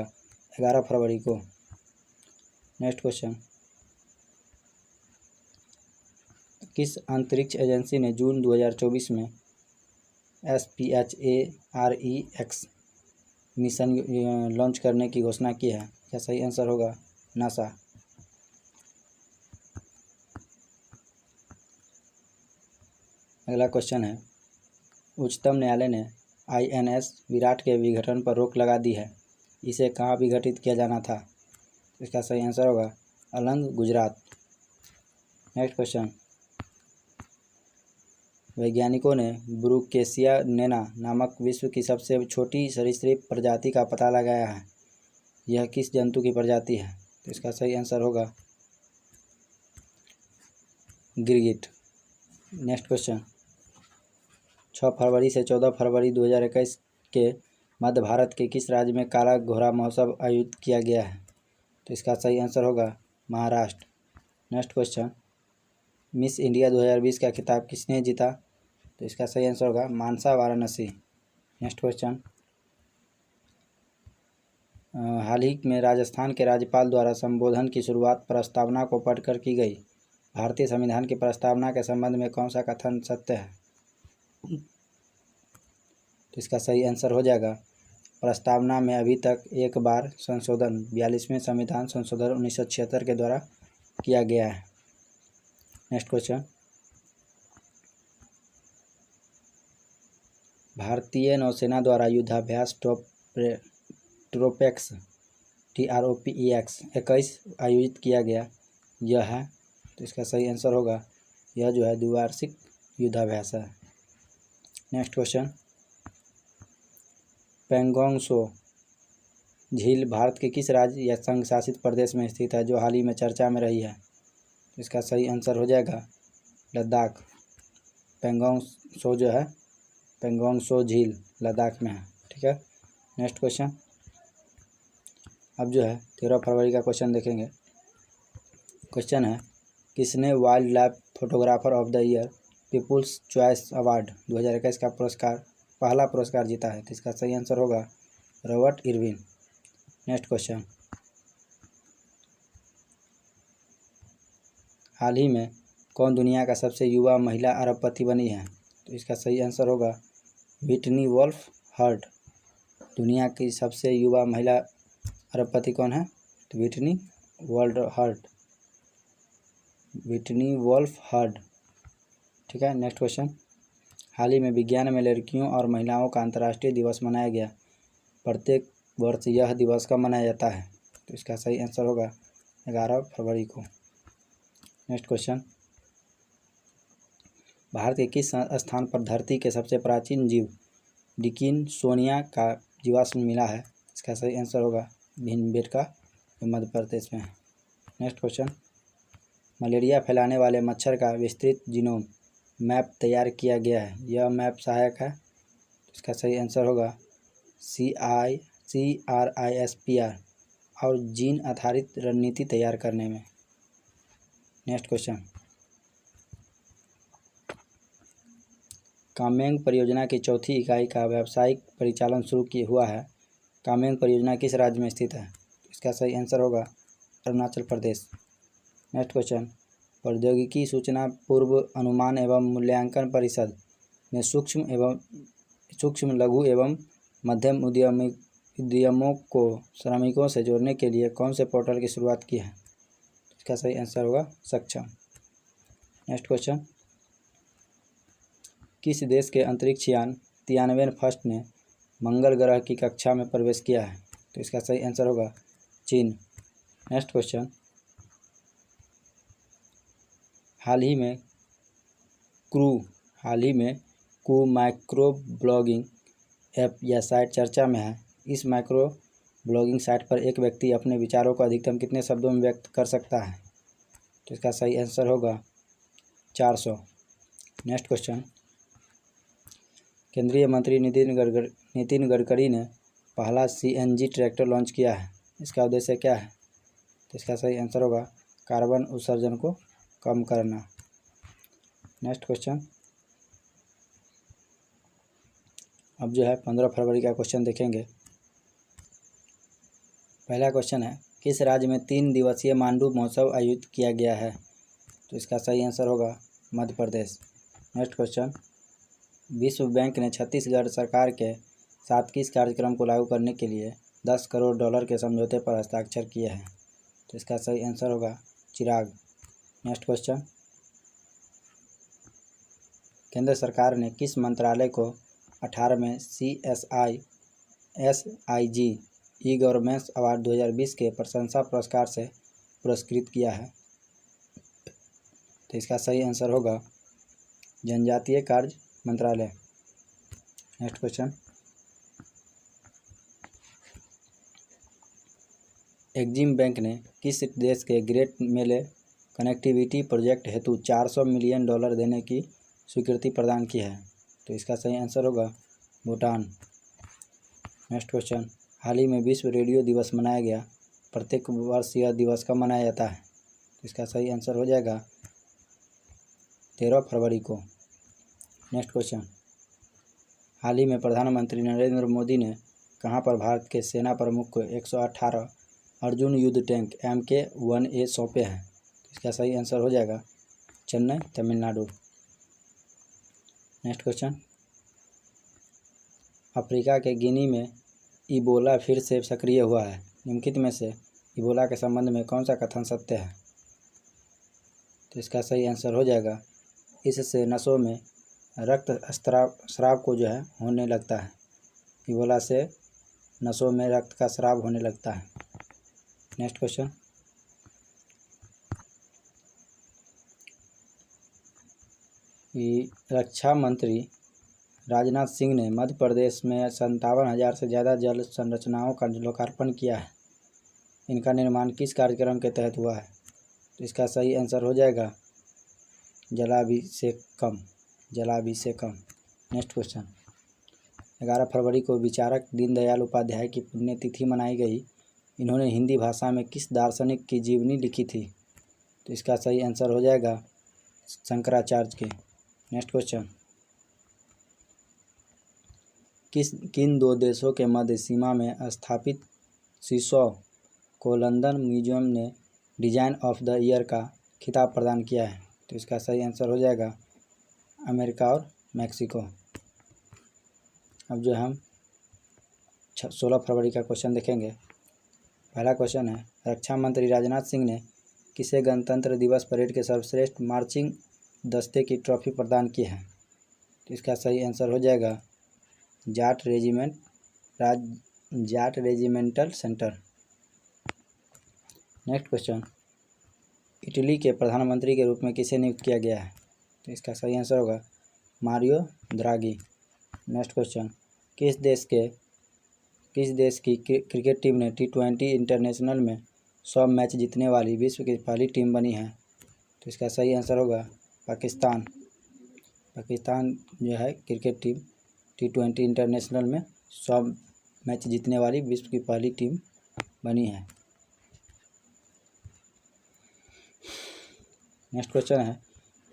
11 फरवरी को। नेक्स्ट क्वेश्चन, किस अंतरिक्ष एजेंसी ने जून 2024 में SPHAREX मिशन लॉन्च करने की घोषणा की है? क्या सही आंसर होगा नासा। अगला क्वेश्चन है, उच्चतम न्यायालय ने INS विराट के विघटन पर रोक लगा दी है। इसे कहाँ विघटित किया जाना था? इसका सही आंसर होगा अलंग, गुजरात। नेक्स्ट क्वेश्चन, वैज्ञानिकों ने ब्रुकेशिया नैना नामक विश्व की सबसे छोटी सरीसृप प्रजाति का पता लगाया है। यह किस जंतु की प्रजाति है? तो इसका सही आंसर होगा गिरगिट। नेक्स्ट क्वेश्चन, 6 फरवरी से 14 फरवरी 2021 के मध्य भारत के किस राज्य में काला घोड़ा महोत्सव आयोजित किया गया है? तो इसका सही आंसर होगा Maharashtra. Next question, miss India 2020 का खिताब किसने जीता? तो इसका सही आंसर होगा मानसा वाराणसी। नेक्स्ट क्वेश्चन, हाल ही में राजस्थान के राज्यपाल द्वारा संबोधन की शुरुआत प्रस्तावना को पढ़कर की गई। भारतीय संविधान की प्रस्तावना के संबंध में कौन सा कथन सत्य है? तो इसका सही आंसर हो जाएगा प्रस्तावना में अभी तक एक बार संशोधन 42वें संविधान संशोधन 1976 के द्वारा किया गया है। नेक्स्ट क्वेश्चन, भारतीय नौसेना द्वारा युद्धाभ्यास ट्रोपेक्स TROPEX 21 आयोजित किया गया। यह है तो इसका सही आंसर होगा यह जो है द्विवार्षिक युद्धाभ्यास है। नेक्स्ट क्वेश्चन, पैंगोंग त्सो झील भारत के किस राज्य या संघ शासित प्रदेश में स्थित है जो हाल ही में चर्चा में रही है? तो इसका सही आंसर हो जाएगा लद्दाख। पैंगोंग त्सो जो है, पैंगोंग त्सो झील लद्दाख में है। ठीक है, नेक्स्ट क्वेश्चन। अब जो है 13 फरवरी का क्वेश्चन देखेंगे। क्वेश्चन है, किसने wildlife photographer of the year people's choice award 2021 का पहला पुरस्कार जीता है? तो इसका सही आंसर होगा रॉबर्ट इरविन। नेक्स्ट क्वेश्चन, हाल ही में कौन दुनिया का सबसे युवा महिला अरबपति बनी है? तो इसका सही आंसर होगा व्हिटनी वुल्फ हर्ट। दुनिया की सबसे युवा महिला अरबपति कौन है? तो व्हिटनी वुल्फ हर्ट। ठीक है, नेक्स्ट क्वेश्चन, हाल ही में विज्ञान में लड़कियों और महिलाओं का अंतर्राष्ट्रीय दिवस मनाया गया। प्रत्येक वर्ष यह दिवस कब मनाया जाता है? तो इसका सही आंसर होगा 11 फरवरी को। नेक्स्ट क्वेश्चन, भारत के किस स्थान पर धरती के सबसे प्राचीन जीव डिकिन्सोनिया का जीवाश्म मिला है? इसका सही आंसर होगा भीमबेटका, जो मध्य प्रदेश में है। नेक्स्ट क्वेश्चन, मलेरिया फैलाने वाले मच्छर का विस्तृत जीनोम मैप तैयार किया गया है, यह मैप सहायक है? इसका सही आंसर होगा CRISPR और जीन आधारित रणनीति तैयार करने में। नेक्स्ट क्वेश्चन, कामेंग परियोजना की चौथी इकाई का व्यावसायिक परिचालन शुरू हुआ है। कामेंग परियोजना किस राज्य में स्थित है? इसका सही आंसर होगा अरुणाचल प्रदेश। नेक्स्ट क्वेश्चन, प्रौद्योगिकी सूचना पूर्व अनुमान एवं मूल्यांकन परिषद ने सूक्ष्म लघु एवं मध्यम उद्यमों को श्रमिकों से जोड़ने के लिए कौन से पोर्टल की शुरुआत की है? इसका सही आंसर होगा सक्षम। नेक्स्ट क्वेश्चन, किस देश के अंतरिक्ष यान तियानवेन फर्स्ट ने मंगल ग्रह की कक्षा में प्रवेश किया है? तो इसका सही आंसर होगा चीन। नेक्स्ट क्वेश्चन, हाल ही में कू माइक्रो ब्लॉगिंग ऐप या साइट चर्चा में है। इस माइक्रो ब्लॉगिंग साइट पर एक व्यक्ति अपने विचारों को अधिकतम कितने शब्दों में व्यक्त कर सकता है? तो इसका सही आंसर होगा 400। नेक्स्ट क्वेश्चन, केंद्रीय मंत्री नितिन गडकरी ने पहला CNG ट्रैक्टर लॉन्च किया है। इसका उद्देश्य क्या है? तो इसका सही आंसर होगा कार्बन उत्सर्जन को कम करना। नेक्स्ट क्वेश्चन, अब जो है 15 फरवरी का क्वेश्चन देखेंगे। पहला क्वेश्चन है, किस राज्य में 3 दिवसीय मांडू महोत्सव आयोजित किया गया है? तो इसका सही आंसर होगा मध्य प्रदेश। नेक्स्ट क्वेश्चन, विश्व बैंक ने छत्तीसगढ़ सरकार के साथ किस कार्यक्रम को लागू करने के लिए $10 करोड़ के समझौते पर हस्ताक्षर किए हैं? तो इसका सही आंसर होगा चिराग। नेक्स्ट क्वेश्चन, केंद्र सरकार ने किस मंत्रालय को 18वें CSIG ई-गवर्नेंस अवार्ड 2020 के प्रशंसा पुरस्कार से पुरस्कृत किया है? तो इसका सही आंसर होगा जनजातीय कार्य मंत्रालय। नेक्स्ट क्वेश्चन, एक्जिम बैंक ने किस देश के ग्रेट मेले कनेक्टिविटी प्रोजेक्ट हेतु $400 मिलियन देने की स्वीकृति प्रदान की है? तो इसका सही आंसर होगा भूटान। नेक्स्ट क्वेश्चन, हाल ही में विश्व रेडियो दिवस मनाया गया। प्रत्येक वर्ष यह दिवस कब मनाया जाता है? तो इसका सही आंसर हो जाएगा 13 फरवरी को। नेक्स्ट क्वेश्चन, हाल ही में प्रधानमंत्री नरेंद्र मोदी ने कहां पर भारत के सेना प्रमुख को 118 अर्जुन युद्ध टैंक MK-1A सौंपे हैं? इसका सही आंसर हो जाएगा Chennai, Tamil Nadu. Next question, Africa के गिनी में इबोला फिर से सक्रिय हुआ है। निम्नलिखित में से इबोला के संबंध में कौन सा कथन सत्य है? तो इसका सही आंसर हो जाएगा इससे नसों में रक्त स्राव को जो है होने लगता है। इबोला से नसों में रक्त का स्राव होने लगता है। नेक्स्ट क्वेश्चन, रक्षा मंत्री राजनाथ सिंह ने मध्य प्रदेश में 57,000 से ज़्यादा जल संरचनाओं का लोकार्पण किया है। इनका निर्माण किस कार्यक्रम के तहत हुआ है? तो इसका सही आंसर हो जाएगा जलाभिषेकम। जलाभिषेकम। नेक्स्ट क्वेश्चन, 11 फरवरी को विचारक दीनदयाल उपाध्याय की पुण्यतिथि मनाई गई। इन्होंने हिंदी भाषा में किस दार्शनिक की जीवनी लिखी थी? तो इसका सही आंसर हो जाएगा शंकराचार्य की। नेक्स्ट क्वेश्चन, किन दो देशों के मध्य सीमा में स्थापित शीशो को लंदन म्यूजियम ने डिजाइन ऑफ द ईयर का खिताब प्रदान किया है? तो इसका सही आंसर हो जाएगा अमेरिका और मैक्सिको। अब जो हम 16 फरवरी का क्वेश्चन देखेंगे। पहला क्वेश्चन है, रक्षा मंत्री राजनाथ सिंह ने किसे गणतंत्र दिवस परेड के सर्वश्रेष्ठ मार्चिंग दस्ते की ट्रॉफी प्रदान की है? तो इसका सही आंसर हो जाएगा Jat regimental centre. Next question, Italy के प्रधानमंत्री के रूप में किसे नियुक्त किया गया है? तो इसका सही आंसर होगा मारियो द्रागी। नेक्स्ट क्वेश्चन, किस देश की क्रिकेट टीम ने T20 इंटरनेशनल में 100 मैच जीतने वाली विश्व की पहली टीम बनी है? तो इसका सही आंसर होगा पाकिस्तान। पाकिस्तान जो है क्रिकेट टीम T20 इंटरनेशनल में 100 मैच जीतने वाली विश्व की पहली टीम बनी है। नेक्स्ट क्वेश्चन है,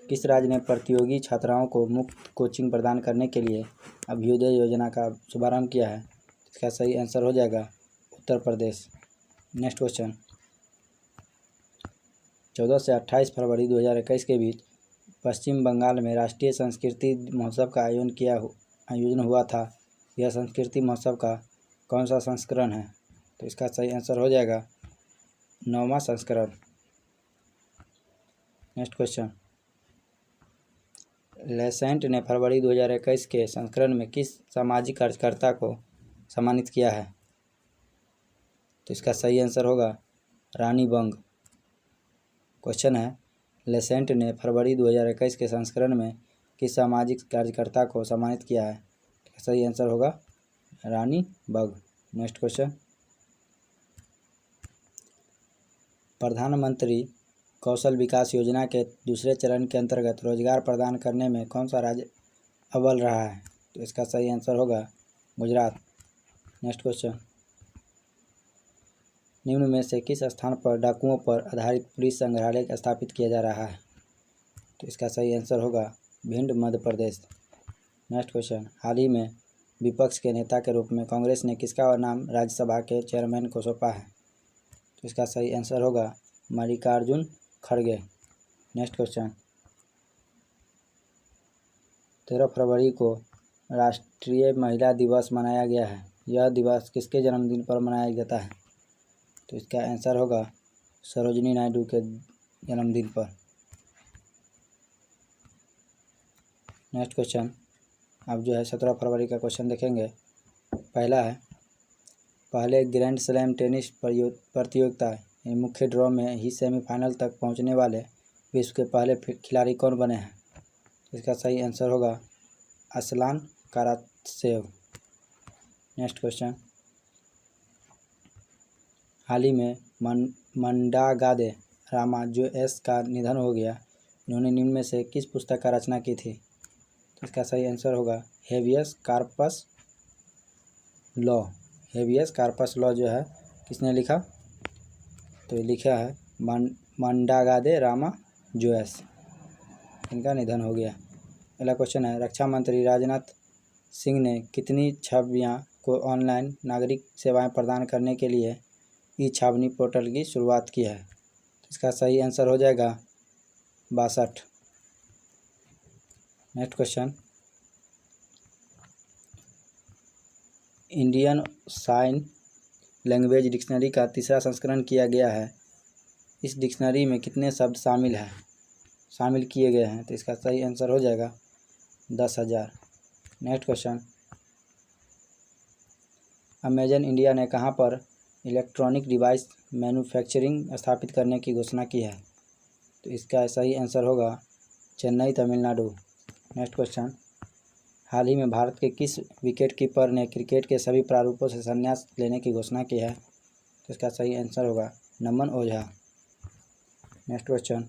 किस राज्य ने प्रतियोगी छात्राओं को मुफ्त कोचिंग प्रदान करने के लिए अभ्युदय योजना का शुभारंभ किया है? इसका सही आंसर हो जाएगा उत्तर प्रदेश। नेक्स्ट क्वेश्चन, 14 से 28 फरवरी 2021 के बीच पश्चिम बंगाल में राष्ट्रीय संस्कृति महोत्सव का आयोजन हुआ था। यह संस्कृति महोत्सव का कौन सा संस्करण है? तो इसका सही आंसर हो जाएगा 9वां संस्करण। नेक्स्ट क्वेश्चन, लेसेंट ने फरवरी 2021 के संस्करण में किस सामाजिक कार्यकर्ता को सम्मानित किया है? तो इसका सही आंसर होगा रानी बंग। क्वेश्चन है, लेसेंट ने फरवरी 2021 के संस्करण में किस सामाजिक कार्यकर्ता को सम्मानित किया है? सही आंसर होगा रानी बग। नेक्स्ट क्वेश्चन, प्रधानमंत्री कौशल विकास योजना के दूसरे चरण के अंतर्गत रोजगार प्रदान करने में कौन सा राज्य अव्वल रहा है? तो इसका सही आंसर होगा गुजरात। नेक्स्ट क्वेश्चन, निम्न में से किस स्थान पर डाकुओं पर आधारित पुलिस संग्रहालय स्थापित किया जा रहा है? तो इसका सही आंसर होगा भिंड, मध्य प्रदेश। नेक्स्ट क्वेश्चन, हाल ही में विपक्ष के नेता के रूप में कांग्रेस ने किसका नाम राज्यसभा के चेयरमैन को सौंपा है? तो इसका सही आंसर होगा मल्लिकार्जुन खड़गे। नेक्स्ट क्वेश्चन, 13 फरवरी को राष्ट्रीय महिला दिवस मनाया गया है। यह दिवस किसके जन्मदिन पर मनाया जाता है? तो इसका आंसर होगा सरोजिनी नायडू के जन्मदिन पर। नेक्स्ट क्वेश्चन, अब जो है 17 फरवरी का क्वेश्चन देखेंगे। पहला है, पहले ग्रैंड स्लैम टेनिस प्रतियोगिता मुख्य ड्रॉ में ही सेमीफाइनल तक पहुंचने वाले विश्व के पहले खिलाड़ी कौन बने हैं? इसका सही आंसर होगा असलान कारात्सेव। नेक्स्ट क्वेश्चन, हाल ही में मंडागादे रामाजोएस का निधन हो गया। इन्होंने निम्न में से किस पुस्तक का रचना की थी? तो इसका सही आंसर होगा habeas corpus law. Habeas corpus law जो है किसने लिखा? तो लिखा है मंडागादे रामाजोएस। इनका निधन हो गया। अगला क्वेश्चन है, रक्षा मंत्री राजनाथ सिंह ने कितनी छावनियों को ऑनलाइन नागरिक सेवाएं प्रदान करने के लिए ई छावनी पोर्टल की शुरुआत की है? इसका सही आंसर हो जाएगा 62। Next question, Indian sign language dictionary का तीसरा संस्करण किया गया है। इस डिक्शनरी में कितने शब्द शामिल किए गए हैं? तो इसका सही आंसर हो जाएगा 10,000। नेक्स्ट क्वेश्चन, अमेजन इंडिया ने कहां पर इलेक्ट्रॉनिक डिवाइस मैन्युफैक्चरिंग स्थापित करने की घोषणा की है? तो इसका सही आंसर होगा चेन्नई, तमिलनाडु। नेक्स्ट क्वेश्चन, हाल ही में भारत के किस विकेटकीपर ने क्रिकेट के सभी प्रारूपों से संन्यास लेने की घोषणा की है? तो इसका सही आंसर होगा नमन ओझा। नेक्स्ट क्वेश्चन,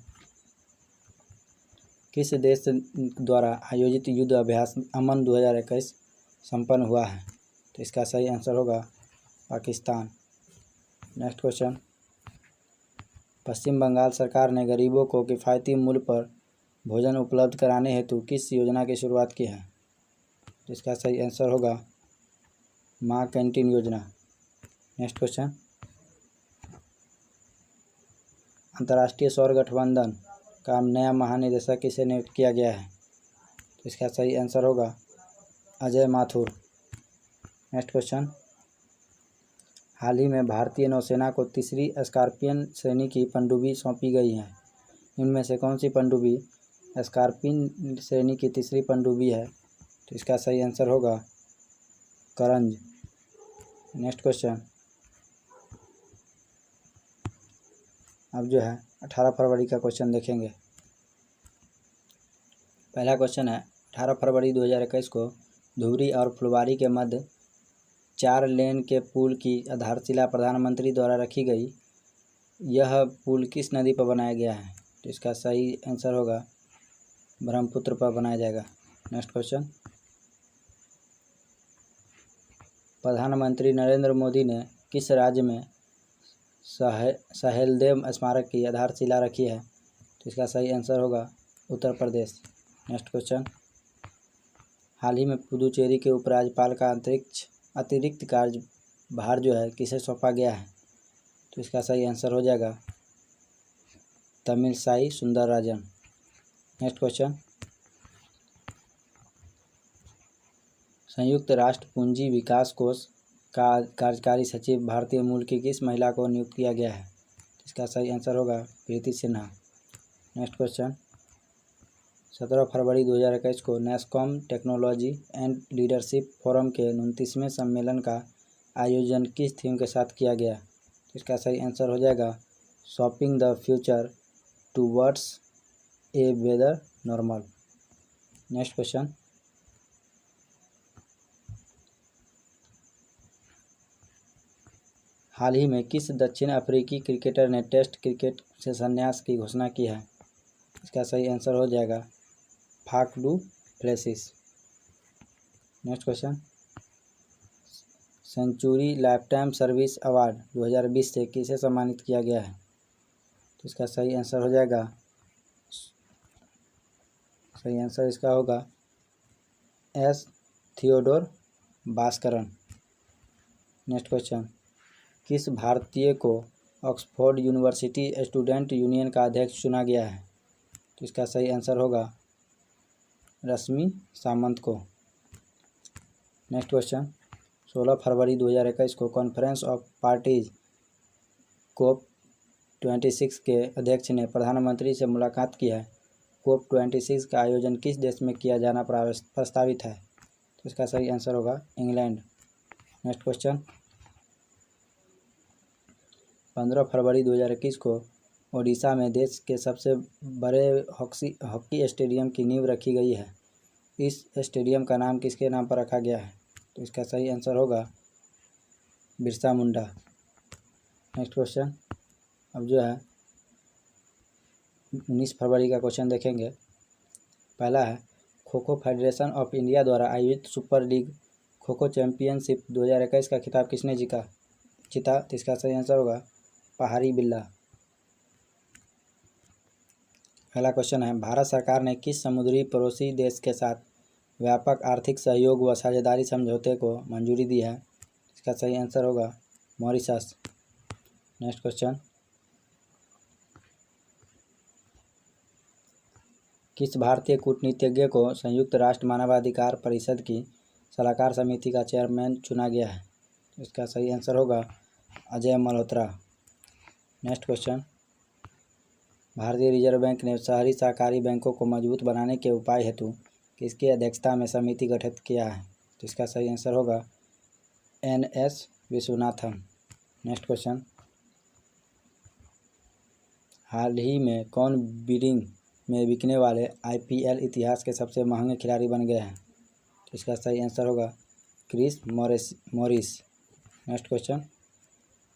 किस देश द्वारा आयोजित युद्ध अभ्यास अमन 2021 संपन्न हुआ है? तो इसका सही आंसर होगा पाकिस्तान। नेक्स्ट क्वेश्चन, पश्चिम बंगाल सरकार ने गरीबों को किफ़ायती मूल्य पर भोजन उपलब्ध कराने हेतु किस योजना की शुरुआत की है? तो इसका सही आंसर होगा माँ कैंटीन योजना। नेक्स्ट क्वेश्चन, अंतर्राष्ट्रीय सौर गठबंधन का नया महानिदेशक किसे नियुक्त किया गया है? तो इसका सही आंसर होगा अजय माथुर। नेक्स्ट क्वेश्चन, हाल ही में भारतीय नौसेना को तीसरी स्कॉर्पियन श्रेणी की पनडुब्बी सौंपी गई है। इनमें से कौन सी पनडुब्बी स्कॉर्पियन श्रेणी की तीसरी पनडुब्बी है? तो इसका सही आंसर होगा करंज। नेक्स्ट क्वेश्चन, अब जो है 18 फरवरी का क्वेश्चन देखेंगे। पहला क्वेश्चन है, 18 फरवरी 2021 को धुबरी और फुलवारी के मध्य 4 लेन के पुल की आधारशिला प्रधानमंत्री द्वारा रखी गई। यह पुल किस नदी पर बनाया गया है? तो इसका सही आंसर होगा ब्रह्मपुत्र पर बनाया जाएगा। नेक्स्ट क्वेश्चन, प्रधानमंत्री नरेंद्र मोदी ने किस राज्य में सहेलदेव स्मारक की आधारशिला रखी है? तो इसका सही आंसर होगा उत्तर प्रदेश। नेक्स्ट क्वेश्चन, हाल ही में पुदुचेरी के उपराज्यपाल का अतिरिक्त कार्यभार जो है किसे सौंपा गया है? तो इसका सही आंसर हो जाएगा तमिलसाई सुंदरराजन। नेक्स्ट क्वेश्चन, संयुक्त राष्ट्र पूंजी विकास कोष का कार्यकारी सचिव भारतीय मूल की किस महिला को नियुक्त किया गया है? इसका सही आंसर होगा प्रीति सिन्हा। नेक्स्ट क्वेश्चन, 17 फरवरी 2021 को NASSCOM technology and leadership forum के 29वें सम्मेलन का आयोजन किस थीम के साथ किया गया? इसका सही आंसर हो जाएगा shopping the future towards a better normal. Next question, हाल ही में किस दक्षिण अफ्रीकी क्रिकेटर ने टेस्ट क्रिकेट से संन्यास की घोषणा की है? इसका सही आंसर हो जाएगा Faf du Plessis. Next question, century lifetime service award 2020 से किसे सम्मानित किया गया है? तो इसका सही आंसर हो जाएगा, सही आंसर इसका होगा S Theodore Bhaskaran. Next question, किस भारतीय को ऑक्सफोर्ड यूनिवर्सिटी स्टूडेंट यूनियन का अध्यक्ष चुना गया है? तो इसका सही आंसर होगा रश्मि सामंत को। नेक्स्ट क्वेश्चन, 16 फरवरी 2021 को कॉन्फ्रेंस ऑफ पार्टीज COP26 के अध्यक्ष ने प्रधानमंत्री से मुलाकात की है। COP26 का आयोजन किस देश में किया जाना प्रस्तावित है? तो इसका सही आंसर होगा इंग्लैंड। नेक्स्ट क्वेश्चन, 15 फरवरी 2021 को ओडिशा में देश के सबसे बड़े हॉकी स्टेडियम की नींव रखी गई है। इस स्टेडियम का नाम किसके नाम पर रखा गया है? तो इसका सही आंसर होगा बिरसा मुंडा। नेक्स्ट क्वेश्चन, अब जो है 19 फरवरी का क्वेश्चन देखेंगे। पहला है, kho kho federation of India द्वारा आयोजित super league kho kho championship 2021 का खिताब किसने जीता? तो इसका सही आंसर होगा पहाड़ी बिल्ला। पहला क्वेश्चन है, भारत सरकार ने किस समुद्री पड़ोसी देश के साथ व्यापक आर्थिक सहयोग व साझेदारी समझौते को मंजूरी दी है? इसका सही आंसर होगा मॉरिशस। नेक्स्ट क्वेश्चन, किस भारतीय कूटनीतिज्ञ को संयुक्त राष्ट्र मानवाधिकार परिषद की सलाहकार समिति का चेयरमैन चुना गया है? इसका सही आंसर होगा अजय मल्होत्रा। नेक्स्ट क्वेश्चन, भारतीय रिजर्व बैंक ने शहरी सहकारी बैंकों को मजबूत बनाने के उपाय हेतु किसकी अध्यक्षता में समिति गठित किया है? तो इसका सही आंसर होगा NS विश्वनाथन। नेक्स्ट क्वेश्चन, हाल ही में कौन ब्रीडिंग में बिकने वाले IPL इतिहास के सबसे महंगे खिलाड़ी बन गए हैं? तो इसका सही आंसर होगा क्रिस मॉरिस। नेक्स्ट क्वेश्चन,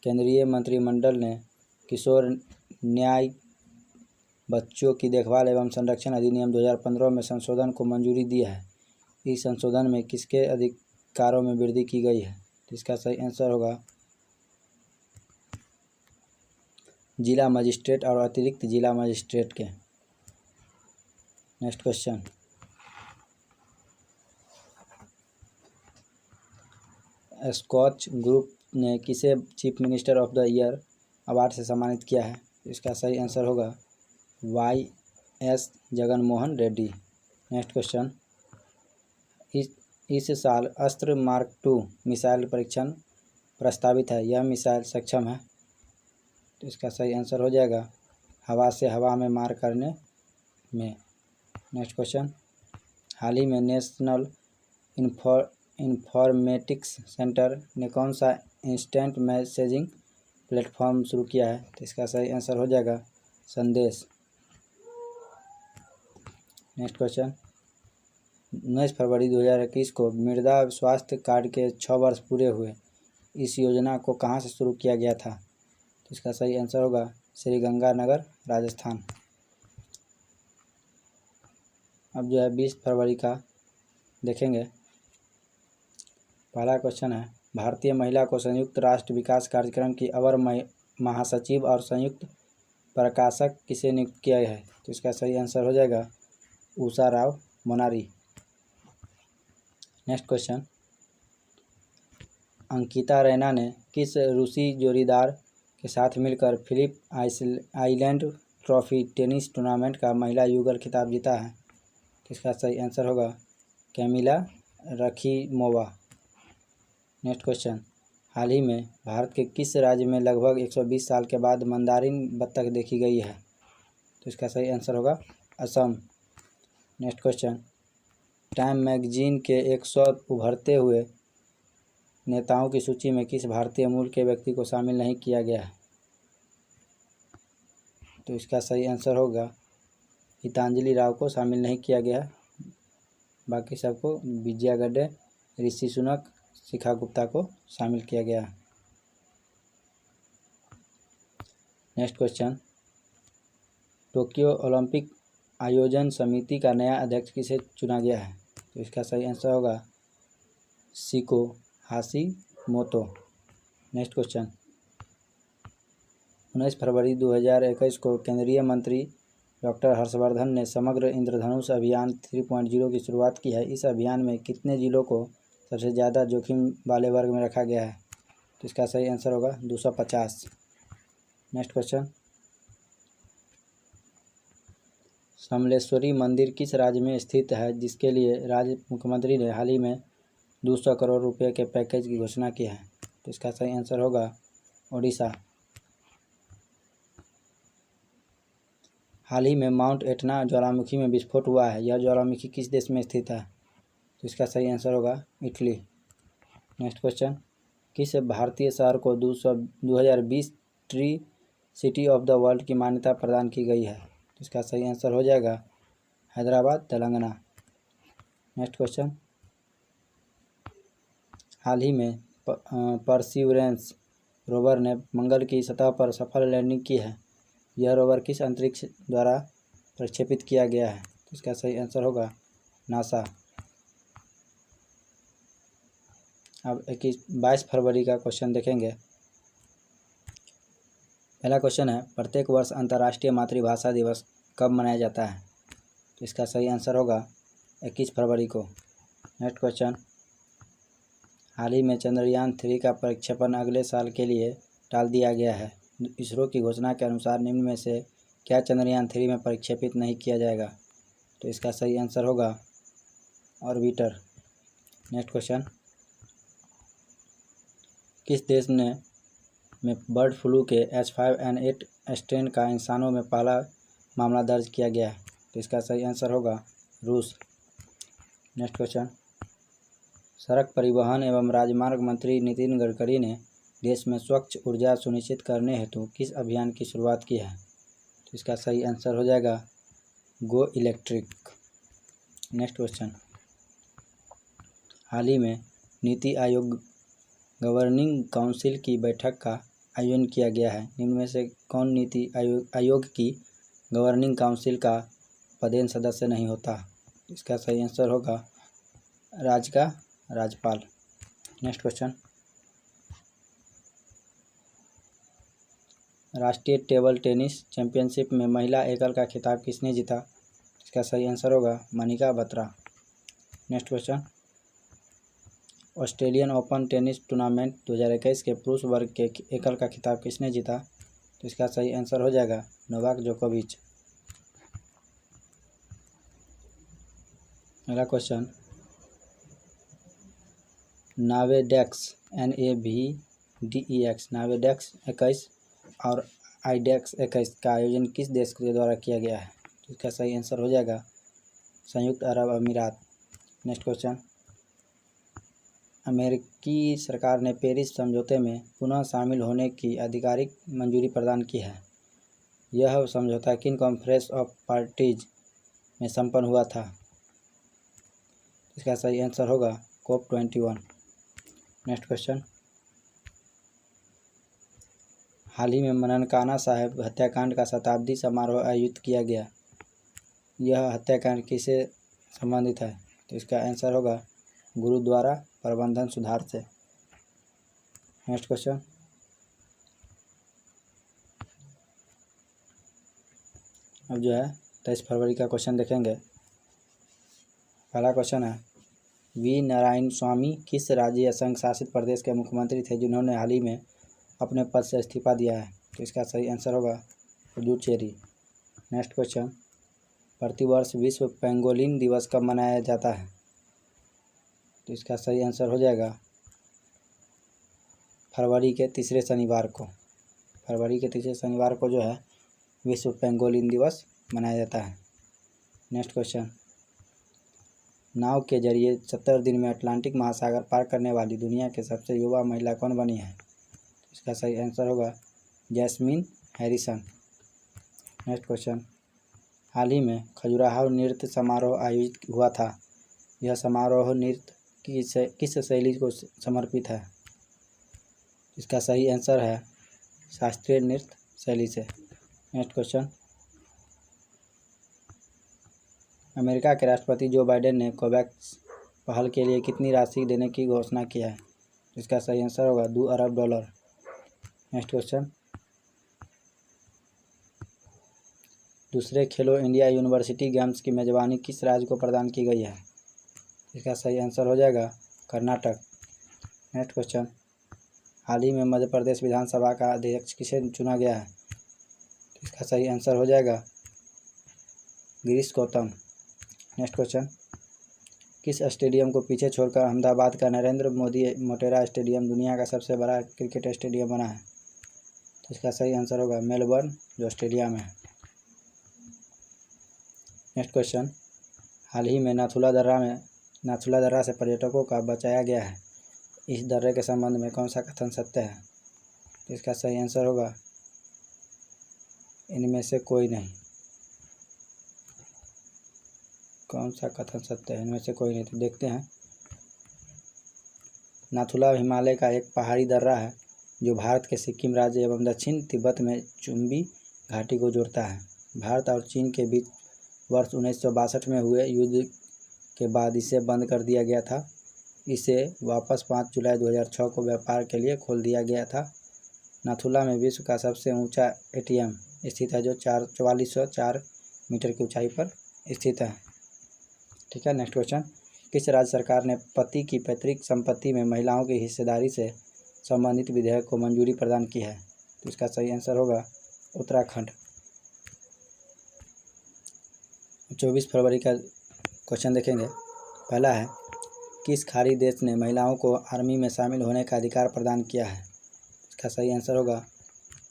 केंद्रीय मंत्रिमंडल ने किशोर न्याय बच्चों की देखभाल एवं संरक्षण अधिनियम 2015 में संशोधन को मंजूरी दी है। इस संशोधन में किसके अधिकारों में वृद्धि की गई है? तो इसका सही आंसर होगा जिला मजिस्ट्रेट और अतिरिक्त जिला मजिस्ट्रेट के। नेक्स्ट क्वेश्चन, स्कॉच ग्रुप ने किसे chief minister of the year award से सम्मानित किया है? इसका सही आंसर होगा YS Jaganmohan Reddy. Next question, इस साल अस्त्र मार्क 2 मिसाइल परीक्षण प्रस्तावित है, यह मिसाइल सक्षम है? तो इसका सही आंसर हो जाएगा हवा से हवा में मार करने में। नेक्स्ट क्वेश्चन, हाल ही में नेशनल इन्फॉर्मेटिक्स सेंटर ने कौन सा इंस्टेंट मैसेजिंग प्लेटफॉर्म शुरू किया है? तो इसका सही आंसर हो जाएगा संदेश। नेक्स्ट क्वेश्चन, 19 फरवरी 2021 को मृदा स्वास्थ्य कार्ड के 6 वर्ष पूरे हुए। इस योजना को कहाँ से शुरू किया गया था? तो इसका सही आंसर होगा श्रीगंगानगर, राजस्थान। अब जो है 20 फरवरी का देखेंगे। पहला क्वेश्चन है, भारतीय महिला को संयुक्त राष्ट्र विकास कार्यक्रम की अवर महासचिव और संयुक्त प्रकाशक किसे नियुक्त किया है? तो इसका सही आंसर हो जाएगा उषा राव मोनारी। नेक्स्ट क्वेश्चन, अंकिता रैना ने किस रूसी जोड़ीदार के साथ मिलकर Phillip Island trophy tennis tournament का महिला युगल खिताब जीता है? तो इसका सही आंसर होगा कैमिला रखीमोवा। नेक्स्ट क्वेश्चन, हाल ही में भारत के किस राज्य में लगभग 120 साल के बाद मंदारिन बत्तख देखी गई है? तो इसका सही आंसर होगा Assam. Next question, time magazine के 100 उभरते हुए नेताओं की सूची में किस भारतीय मूल के व्यक्ति को शामिल नहीं किया गया है? तो इसका सही आंसर होगा गीतांजलि राव को शामिल नहीं किया गया, बाकी सबको विजया गड्डे, ऋषि सुनक, शिखा गुप्ता को शामिल किया गया। नेक्स्ट क्वेश्चन, टोक्यो ओलंपिक आयोजन समिति का नया अध्यक्ष किसे चुना गया है? तो इसका सही आंसर होगा शिको हाशिमोतो। नेक्स्ट क्वेश्चन, 19 फरवरी 2021 को केंद्रीय मंत्री डॉक्टर हर्षवर्धन ने समग्र इंद्रधनुष अभियान 3.0 की शुरुआत की है। इस अभियान में कितने जिलों को सबसे ज़्यादा जोखिम वाले वर्ग में रखा गया है? तो इसका सही आंसर होगा 250। नेक्स्ट क्वेश्चन, समलेश्वरी मंदिर किस राज्य में स्थित है जिसके लिए राज्य मुख्यमंत्री ने हाल ही में 200 करोड़ रुपए के पैकेज की घोषणा की है? तो इसका सही आंसर होगा ओडिशा। हाल ही में माउंट एटना ज्वालामुखी में विस्फोट हुआ है, यह ज्वालामुखी किस देश में स्थित है? तो इसका सही आंसर होगा इटली। नेक्स्ट क्वेश्चन, किस भारतीय शहर को 2020 tree city of the world की मान्यता प्रदान की गई है? तो इसका सही आंसर हो जाएगा हैदराबाद, तेलंगाना। नेक्स्ट क्वेश्चन, हाल ही में परसिवरेंस रोवर ने मंगल की सतह पर सफल लैंडिंग की है, यह रोवर किस अंतरिक्ष द्वारा प्रक्षेपित किया गया है? तो इसका सही आंसर होगा नासा। अब 22 फरवरी का क्वेश्चन देखेंगे। पहला क्वेश्चन है, प्रत्येक वर्ष अंतर्राष्ट्रीय मातृभाषा दिवस कब मनाया जाता है? तो इसका सही आंसर होगा 21 फरवरी को। नेक्स्ट क्वेश्चन, हाल ही में चंद्रयान 3 का प्रक्षेपण अगले साल के लिए टाल दिया गया है। इसरो की घोषणा के अनुसार निम्न में से क्या चंद्रयान 3 में प्रक्षेपित नहीं किया जाएगा? तो इसका सही आंसर होगा ऑर्बिटर। नेक्स्ट क्वेश्चन, किस देश में बर्ड फ्लू के H5N8 स्ट्रेन का इंसानों में पहला मामला दर्ज किया गया है? तो इसका सही आंसर होगा रूस। नेक्स्ट क्वेश्चन, सड़क परिवहन एवं राजमार्ग मंत्री नितिन गडकरी ने देश में स्वच्छ ऊर्जा सुनिश्चित करने हेतु किस अभियान की शुरुआत की है? तो इसका सही आंसर हो जाएगा गो इलेक्ट्रिक। नेक्स्ट क्वेश्चन, हाल ही में नीति आयोग गवर्निंग काउंसिल की बैठक का आयोजन किया गया है। निम्न में से कौन नीति आयोग की गवर्निंग काउंसिल का पदेन सदस्य नहीं होता? इसका सही आंसर होगा राज्य का राज्यपाल। नेक्स्ट क्वेश्चन, राष्ट्रीय टेबल टेनिस चैंपियनशिप में महिला एकल का खिताब किसने जीता? इसका सही आंसर होगा Manika Batra. Next question, Australian open tennis tournament 2021 के पुरुष वर्ग के एकल का खिताब किसने जीता? तो इसका सही आंसर हो जाएगा नोवाक जोकोविच। अगला क्वेश्चन, नावेडेक्स NAVDEX नावेडेक्स 21 और आईडेक्स 21 का आयोजन किस देश के द्वारा किया गया है? तो इसका सही आंसर हो जाएगा संयुक्त अरब अमीरात। नेक्स्ट क्वेश्चन, अमेरिकी सरकार ने पेरिस समझौते में पुनः शामिल होने की आधिकारिक मंजूरी प्रदान की है। यह समझौता किन कॉन्फ्रेंस ऑफ पार्टीज में संपन्न हुआ था? इसका सही आंसर होगा COP21। नेक्स्ट क्वेश्चन, हाल ही में ननकाना साहिब हत्याकांड का शताब्दी समारोह आयोजित किया गया। यह हत्याकांड किससे संबंधित है? तो इसका आंसर होगा गुरुद्वारा प्रबंधन सुधार से। नेक्स्ट क्वेश्चन, अब जो है 23 फरवरी का क्वेश्चन देखेंगे। पहला क्वेश्चन है, वी नारायण स्वामी किस राज्य या संघ शासित प्रदेश के मुख्यमंत्री थे जिन्होंने हाल ही में अपने पद से इस्तीफा दिया है? तो इसका सही आंसर होगा पुदुचेरी। नेक्स्ट क्वेश्चन, प्रतिवर्ष विश्व पेंगोलिन दिवस कब मनाया जाता है? तो इसका सही आंसर हो जाएगा फरवरी के तीसरे शनिवार को। फरवरी के तीसरे शनिवार को जो है विश्व पेंगोलिन दिवस मनाया जाता है। नेक्स्ट क्वेश्चन, नाव के जरिए 70 दिन में अटलांटिक महासागर पार करने वाली दुनिया के सबसे युवा महिला कौन बनी है? इसका सही आंसर होगा जैस्मिन हैरिसन। नेक्स्ट क्वेश्चन, हाल ही में खजुराहो नृत्य समारोह आयोजित हुआ था। यह समारोह नृत्य किस शैली को समर्पित है? इसका सही आंसर है शास्त्रीय नृत्य शैली से। नेक्स्ट क्वेश्चन, अमेरिका के राष्ट्रपति जो बाइडेन ने कोवैक्स पहल के लिए कितनी राशि देने की घोषणा की है? इसका सही आंसर होगा $2 अरब। नेक्स्ट क्वेश्चन, दूसरे खेलो इंडिया यूनिवर्सिटी गेम्स की मेजबानी किस राज्य को प्रदान की गई है? इसका सही आंसर हो जाएगा कर्नाटक। नेक्स्ट क्वेश्चन, हाल ही में मध्य प्रदेश विधानसभा का अध्यक्ष किसे चुना गया है? इसका सही आंसर हो जाएगा गिरीश गौतम। नेक्स्ट क्वेश्चन, किस स्टेडियम को पीछे छोड़कर अहमदाबाद का नरेंद्र मोदी मोटेरा स्टेडियम दुनिया का सबसे बड़ा क्रिकेट स्टेडियम बना है? तो इसका सही आंसर होगा मेलबर्न जो स्टेडियम है। नेक्स्ट क्वेश्चन, हाल ही में नाथुला दर्रा से पर्यटकों का बचाया गया है। इस दर्रे के संबंध में कौन सा कथन सत्य है? तो इसका सही आंसर होगा इनमें से कोई नहीं। कौन सा कथन सत्य है? इनमें से कोई नहीं। तो देखते हैं, नाथुला हिमालय का एक पहाड़ी दर्रा है जो भारत के सिक्किम राज्य एवं दक्षिण तिब्बत में चुम्बी घाटी को जोड़ता है। भारत और चीन के बीच वर्ष 1962 में हुए युद्ध के बाद इसे बंद कर दिया गया था। इसे वापस 5 जुलाई 2006 को व्यापार के लिए खोल दिया गया था। नाथुला में विश्व का सबसे ऊंचा एटीएम स्थित है जो 4404 मीटर की ऊंचाई पर स्थित है। ठीक है। नेक्स्ट क्वेश्चन, किस राज्य सरकार ने पति की पैतृक संपत्ति में महिलाओं की हिस्सेदारी से संबंधित विधेयक को मंजूरी प्रदान की है? तो इसका सही आंसर होगा उत्तराखंड। 24 फरवरी का क्वेश्चन देखेंगे। पहला है, किस खाड़ी देश ने महिलाओं को आर्मी में शामिल होने का अधिकार प्रदान किया है? इसका सही आंसर होगा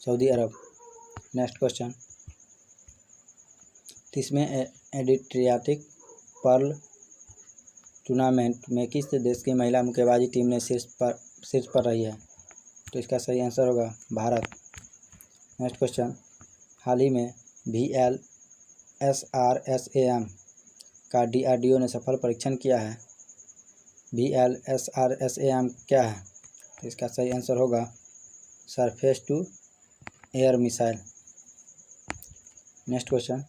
सऊदी अरब। नेक्स्ट क्वेश्चन, 30वें एडिट्रियाटिक पर्ल टूर्नामेंट में किस देश की महिला मुक्केबाजी टीम ने शीर्ष पर रही है? तो इसका सही आंसर होगा भारत। नेक्स्ट क्वेश्चन, हाल ही में VLSRSAM का DRDO ने सफल परीक्षण किया है। VLSRSAM क्या है? तो इसका सही आंसर होगा surface to air missile. Next question,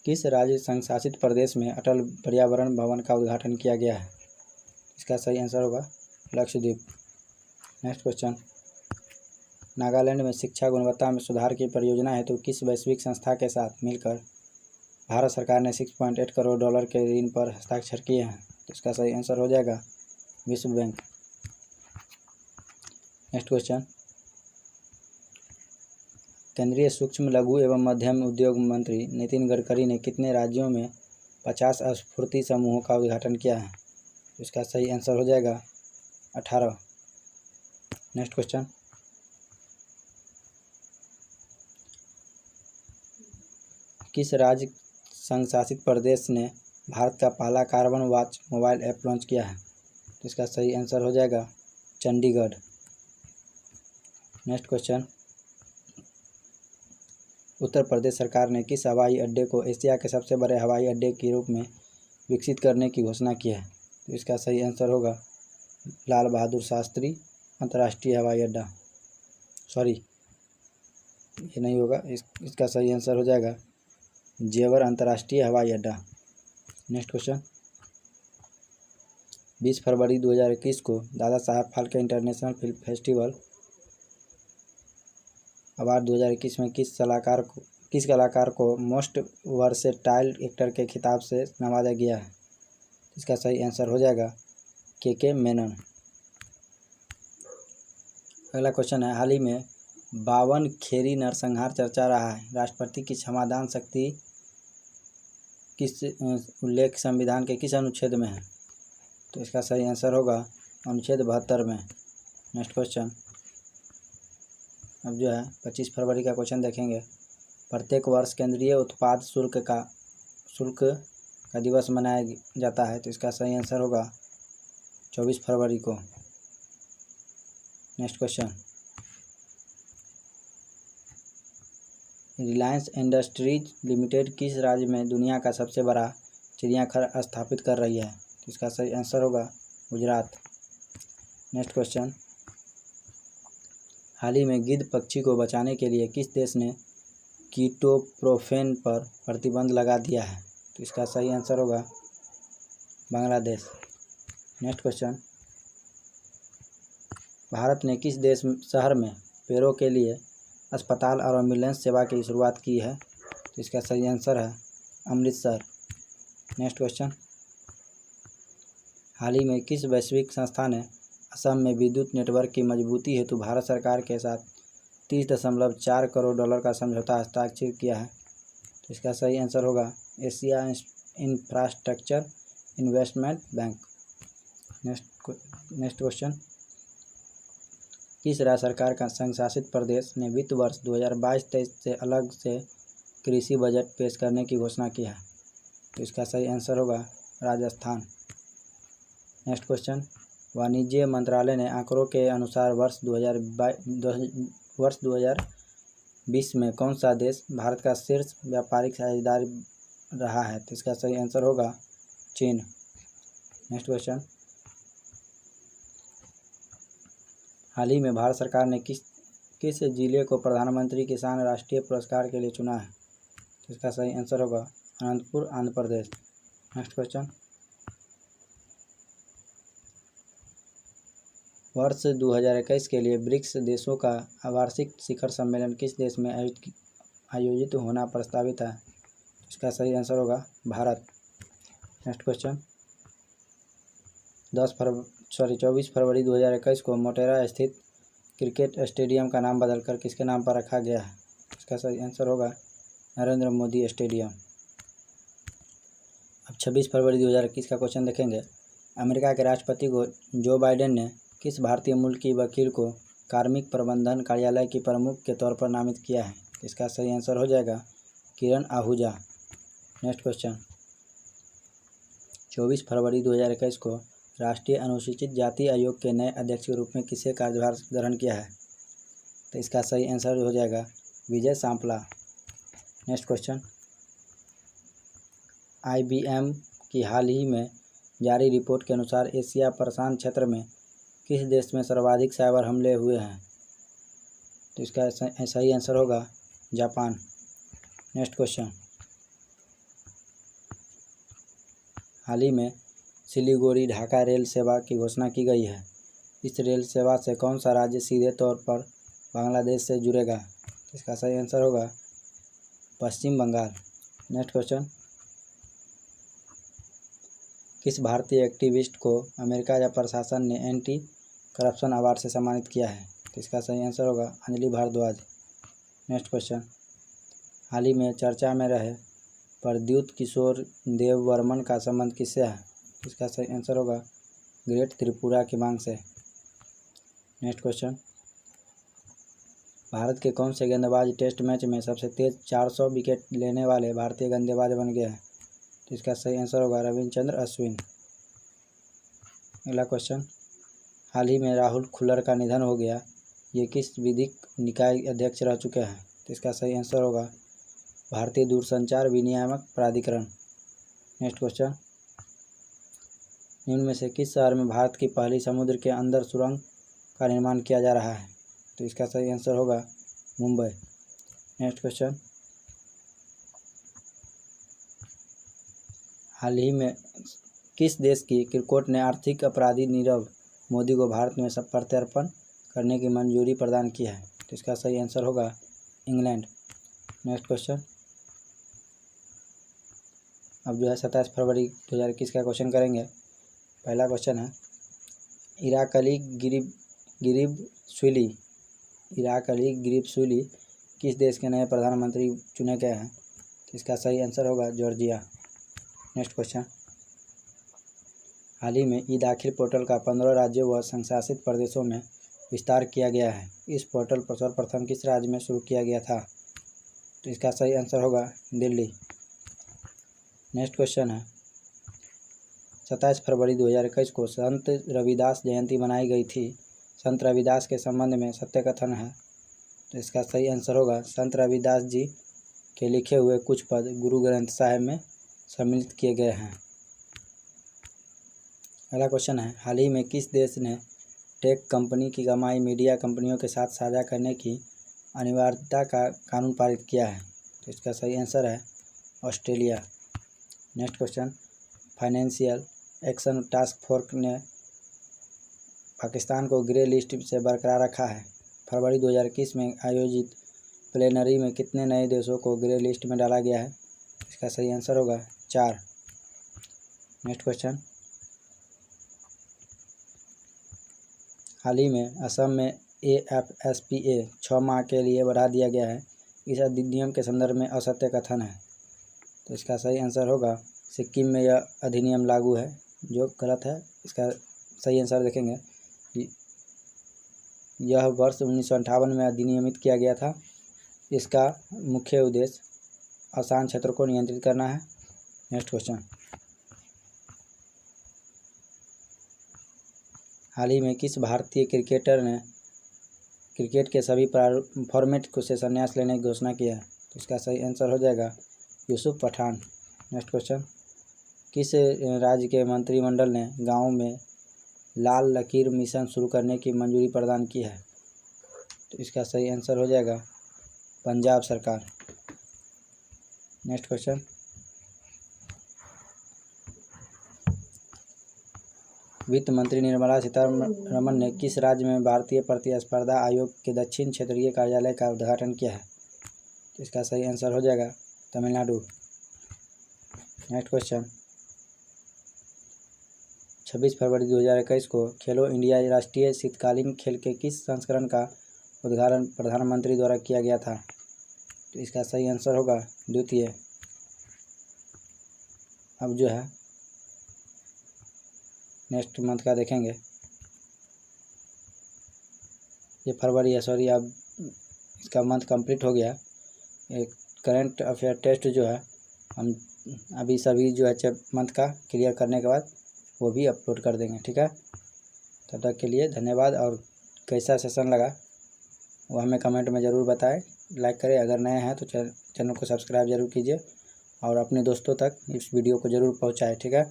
किस राज्य संघ शासित प्रदेश में अटल पर्यावरण भवन का उद्घाटन किया गया है? इसका सही आंसर होगा लक्षद्वीप। नेक्स्ट क्वेश्चन, नागालैंड में शिक्षा गुणवत्ता में सुधार की परियोजना हेतु किस वैश्विक संस्था के साथ मिलकर भारत सरकार ने 6.8 करोड़ डॉलर के ऋण पर हस्ताक्षर किए हैं? तो इसका सही आंसर हो जाएगा विश्व बैंक। नेक्स्ट क्वेश्चन, केंद्रीय सूक्ष्म लघु एवं मध्यम उद्योग मंत्री नितिन गडकरी ने कितने राज्यों में 50 स्फूर्ति समूहों का उद्घाटन किया है? तो इसका सही आंसर हो जाएगा 18। नेक्स्ट क्वेश्चन, किस राज्य संघ शासित प्रदेश ने भारत का पहला carbon watch mobile app launch किया है? तो इसका सही आंसर हो जाएगा चंडीगढ़। नेक्स्ट क्वेश्चन, उत्तर प्रदेश सरकार ने किस हवाई अड्डे को एशिया के सबसे बड़े हवाई अड्डे के रूप में विकसित करने की घोषणा की है? तो इसका सही आंसर होगा लाल बहादुर शास्त्री अंतर्राष्ट्रीय हवाई अड्डा। सॉरी, ये नहीं होगा, इसका सही आंसर हो जाएगा जेवर अंतर्राष्ट्रीय हवाई अड्डा। नेक्स्ट क्वेश्चन, 20 फरवरी 2021 को Dada Saheb Phalke international film festival award 2021 में किस कलाकार को मोस्ट वर्सेटाइल एक्टर के खिताब से नवाजा गया है? इसका सही आंसर हो जाएगा के मेनन। अगला क्वेश्चन है, हाल ही में 52 खेरी नरसंहार चर्चा रहा है। राष्ट्रपति की क्षमादान शक्ति किस उल्लेख संविधान के किस अनुच्छेद में है? तो इसका सही आंसर होगा अनुच्छेद 72 में। नेक्स्ट क्वेश्चन, अब जो है 25 फरवरी का क्वेश्चन देखेंगे। प्रत्येक वर्ष केंद्रीय उत्पाद शुल्क का दिवस मनाया जाता है। तो इसका सही आंसर होगा 24 फरवरी को। Next question, Reliance industries limited किस राज्य में दुनिया का सबसे बड़ा चिड़ियाघर स्थापित कर रही है? तो इसका सही आंसर होगा गुजरात। नेक्स्ट क्वेश्चन, हाल ही में गिद्ध पक्षी को बचाने के लिए किस देश ने कीटोप्रोफेन पर प्रतिबंध लगा दिया है? तो इसका सही आंसर होगा बांग्लादेश। नेक्स्ट क्वेश्चन, भारत ने किस शहर में पैरों के लिए अस्पताल और एम्बुलेंस सेवा की शुरुआत की है? तो इसका सही आंसर है अमृतसर। नेक्स्ट क्वेश्चन, हाल ही में किस वैश्विक संस्था ने असम में विद्युत नेटवर्क की मजबूती हेतु भारत सरकार के साथ 30.4 करोड़ डॉलर का समझौता हस्ताक्षर किया है? तो इसका सही आंसर होगा Asia infrastructure investment bank. Next question, किस राज्य सरकार का संघ शासित प्रदेश ने वित्त वर्ष 2022-23 से अलग से कृषि बजट पेश करने की घोषणा की है? तो इसका सही आंसर होगा राजस्थान। नेक्स्ट क्वेश्चन, वाणिज्य मंत्रालय ने आंकड़ों के अनुसार वर्ष 2020 में कौन सा देश भारत का शीर्ष व्यापारिक साझेदार रहा है? तो इसका सही आंसर होगा चीन। नेक्स्ट क्वेश्चन, हाल ही में भारत सरकार ने किस जिले को प्रधानमंत्री किसान राष्ट्रीय पुरस्कार के लिए चुना है? तो इसका सही आंसर होगा अनंतपुर, आंध्र प्रदेश। नेक्स्ट क्वेश्चन, वर्ष 2021 के लिए ब्रिक्स देशों का वार्षिक शिखर सम्मेलन किस देश में आयोजित होना प्रस्तावित है? इसका सही आंसर होगा भारत। नेक्स्ट क्वेश्चन, 24 फरवरी 2021 को मोटेरा स्थित क्रिकेट स्टेडियम का नाम बदलकर किसके नाम पर रखा गया है? इसका सही आंसर होगा नरेंद्र मोदी स्टेडियम। अब 26 फरवरी 2021 का क्वेश्चन देखेंगे। अमेरिका के राष्ट्रपति को जो बाइडेन ने किस भारतीय मूल की वकील को कार्मिक प्रबंधन कार्यालय की प्रमुख के तौर पर नामित किया है? इसका सही आंसर हो जाएगा किरण आहूजा। नेक्स्ट क्वेश्चन, 24 फरवरी 2021 को राष्ट्रीय अनुसूचित जाति आयोग के नए अध्यक्ष के रूप में किसे कार्यभार ग्रहण किया है? तो इसका सही आंसर हो जाएगा Vijay Sampla. Next question, IBM की हाल ही में जारी रिपोर्ट के अनुसार एशिया प्रशांत क्षेत्र में किस देश में सर्वाधिक साइबर हमले हुए हैं? तो इसका सही आंसर होगा जापान। नेक्स्ट क्वेश्चन, हाल ही में सिलीगुड़ी ढाका रेल सेवा की घोषणा की गई है। इस रेल सेवा से कौन सा राज्य सीधे तौर पर बांग्लादेश से जुड़ेगा? इसका सही आंसर होगा पश्चिम बंगाल। नेक्स्ट क्वेश्चन, किस भारतीय एक्टिविस्ट को अमेरिका या प्रशासन ने एंटी करप्शन अवार्ड से सम्मानित किया है? तो इसका सही आंसर होगा अंजलि भारद्वाज। नेक्स्ट क्वेश्चन, हाल ही में चर्चा में रहे प्रद्युत किशोर देववर्मन का संबंध किससे है? इसका सही आंसर होगा ग्रेट त्रिपुरा की मांग से। नेक्स्ट क्वेश्चन, भारत के कौन से गेंदबाज टेस्ट मैच में सबसे तेज 400 विकेट लेने वाले भारतीय गेंदबाज बन गए हैं? तो इसका सही आंसर होगा रविचंद्रन अश्विन। अगला क्वेश्चन, हाल ही में राहुल खुल्लर का निधन हो गया, ये किस विधिक निकाय अध्यक्ष रह चुके हैं? तो इसका सही आंसर होगा भारतीय दूरसंचार विनियामक प्राधिकरण। नेक्स्ट क्वेश्चन, निम्न में से किस शहर में भारत की पहली समुद्र के अंदर सुरंग का निर्माण किया जा रहा है? तो इसका सही आंसर होगा मुंबई। नेक्स्ट क्वेश्चन, हाल ही में किस देश की कोर्ट ने आर्थिक अपराधी नीरव मोदी को भारत में सब प्रत्यर्पण करने की मंजूरी प्रदान की है? तो इसका सही आंसर होगा इंग्लैंड। नेक्स्ट क्वेश्चन, अब जो है 27 फरवरी 2021 का क्वेश्चन करेंगे। पहला क्वेश्चन है, इराकली गिरिबशुली किस देश के नए प्रधानमंत्री चुने गए हैं? तो इसका सही आंसर होगा जॉर्जिया। नेक्स्ट क्वेश्चन, हाल ही में ई दाखिल पोर्टल का 15 राज्यों व संशासित प्रदेशों में विस्तार किया गया है। इस पोर्टल पर सर्वप्रथम किस राज्य में शुरू किया गया था? तो इसका सही आंसर होगा दिल्ली। नेक्स्ट क्वेश्चन है, 27 फरवरी 2021 को संत रविदास जयंती मनाई गई थी। संत रविदास के संबंध में सत्य कथन है। तो इसका सही आंसर होगा संत रविदास जी के लिखे हुए कुछ पद गुरु ग्रंथ साहिब में सम्मिलित किए गए हैं। अगला क्वेश्चन है, हाल ही में किस देश ने टेक कंपनी की कमाई मीडिया कंपनियों के साथ साझा करने की अनिवार्यता का कानून पारित किया है? तो इसका सही आंसर है Australia. Next question, financial action task force ने पाकिस्तान को ग्रे लिस्ट से बरकरार रखा है। फरवरी 2021 में आयोजित प्लेनरी में कितने नए देशों को ग्रे लिस्ट में डाला गया है? इसका सही आंसर होगा 4। नेक्स्ट क्वेश्चन, हाल ही में असम में AFSPA 6 माह के लिए बढ़ा दिया गया है। इस अधिनियम के संदर्भ में असत्य कथन है। तो इसका सही आंसर होगा सिक्किम में यह अधिनियम लागू है, जो गलत है। इसका सही आंसर देखेंगे, यह वर्ष 1958 में अधिनियमित किया गया था। इसका मुख्य उद्देश्य आसान क्षेत्र को नियंत्रित करना है। नेक्स्ट क्वेश्चन, हाल ही में किस भारतीय क्रिकेटर ने क्रिकेट के सभी फॉर्मेट से संन्यास लेने की घोषणा की है? तो इसका सही आंसर हो जाएगा यूसुफ पठान। नेक्स्ट क्वेश्चन, किस राज्य के मंत्रिमंडल ने गाँव में लाल लकीर मिशन शुरू करने की मंजूरी प्रदान की है? तो इसका सही आंसर हो जाएगा पंजाब सरकार। नेक्स्ट क्वेश्चन, वित्त मंत्री निर्मला सीतारमण ने किस राज्य में भारतीय प्रतिस्पर्धा आयोग के दक्षिण क्षेत्रीय कार्यालय का उद्घाटन किया है? तो इसका सही आंसर हो जाएगा तमिलनाडु। नेक्स्ट क्वेश्चन, 26 फरवरी 2021 को खेलो इंडिया राष्ट्रीय शीतकालीन खेल के किस संस्करण का उद्घाटन प्रधानमंत्री द्वारा किया गया था? तो इसका सही आंसर होगा द्वितीय। अब जो है नेक्स्ट मंथ का देखेंगे। ये फरवरी है, सॉरी, अब इसका मंथ कंप्लीट हो गया। एक करंट अफेयर टेस्ट जो है हम अभी सभी जो है मंथ का क्लियर करने के बाद वो भी अपलोड कर देंगे, ठीक है। तब तक के लिए धन्यवाद। और कैसा सेशन लगा वो हमें कमेंट में ज़रूर बताएं, लाइक करें। अगर नए हैं तो चैनल को सब्सक्राइब ज़रूर कीजिए और अपने दोस्तों तक इस वीडियो को ज़रूर पहुंचाएं। ठीक है,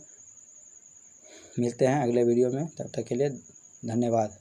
मिलते हैं अगले वीडियो में, तब तक के लिए धन्यवाद।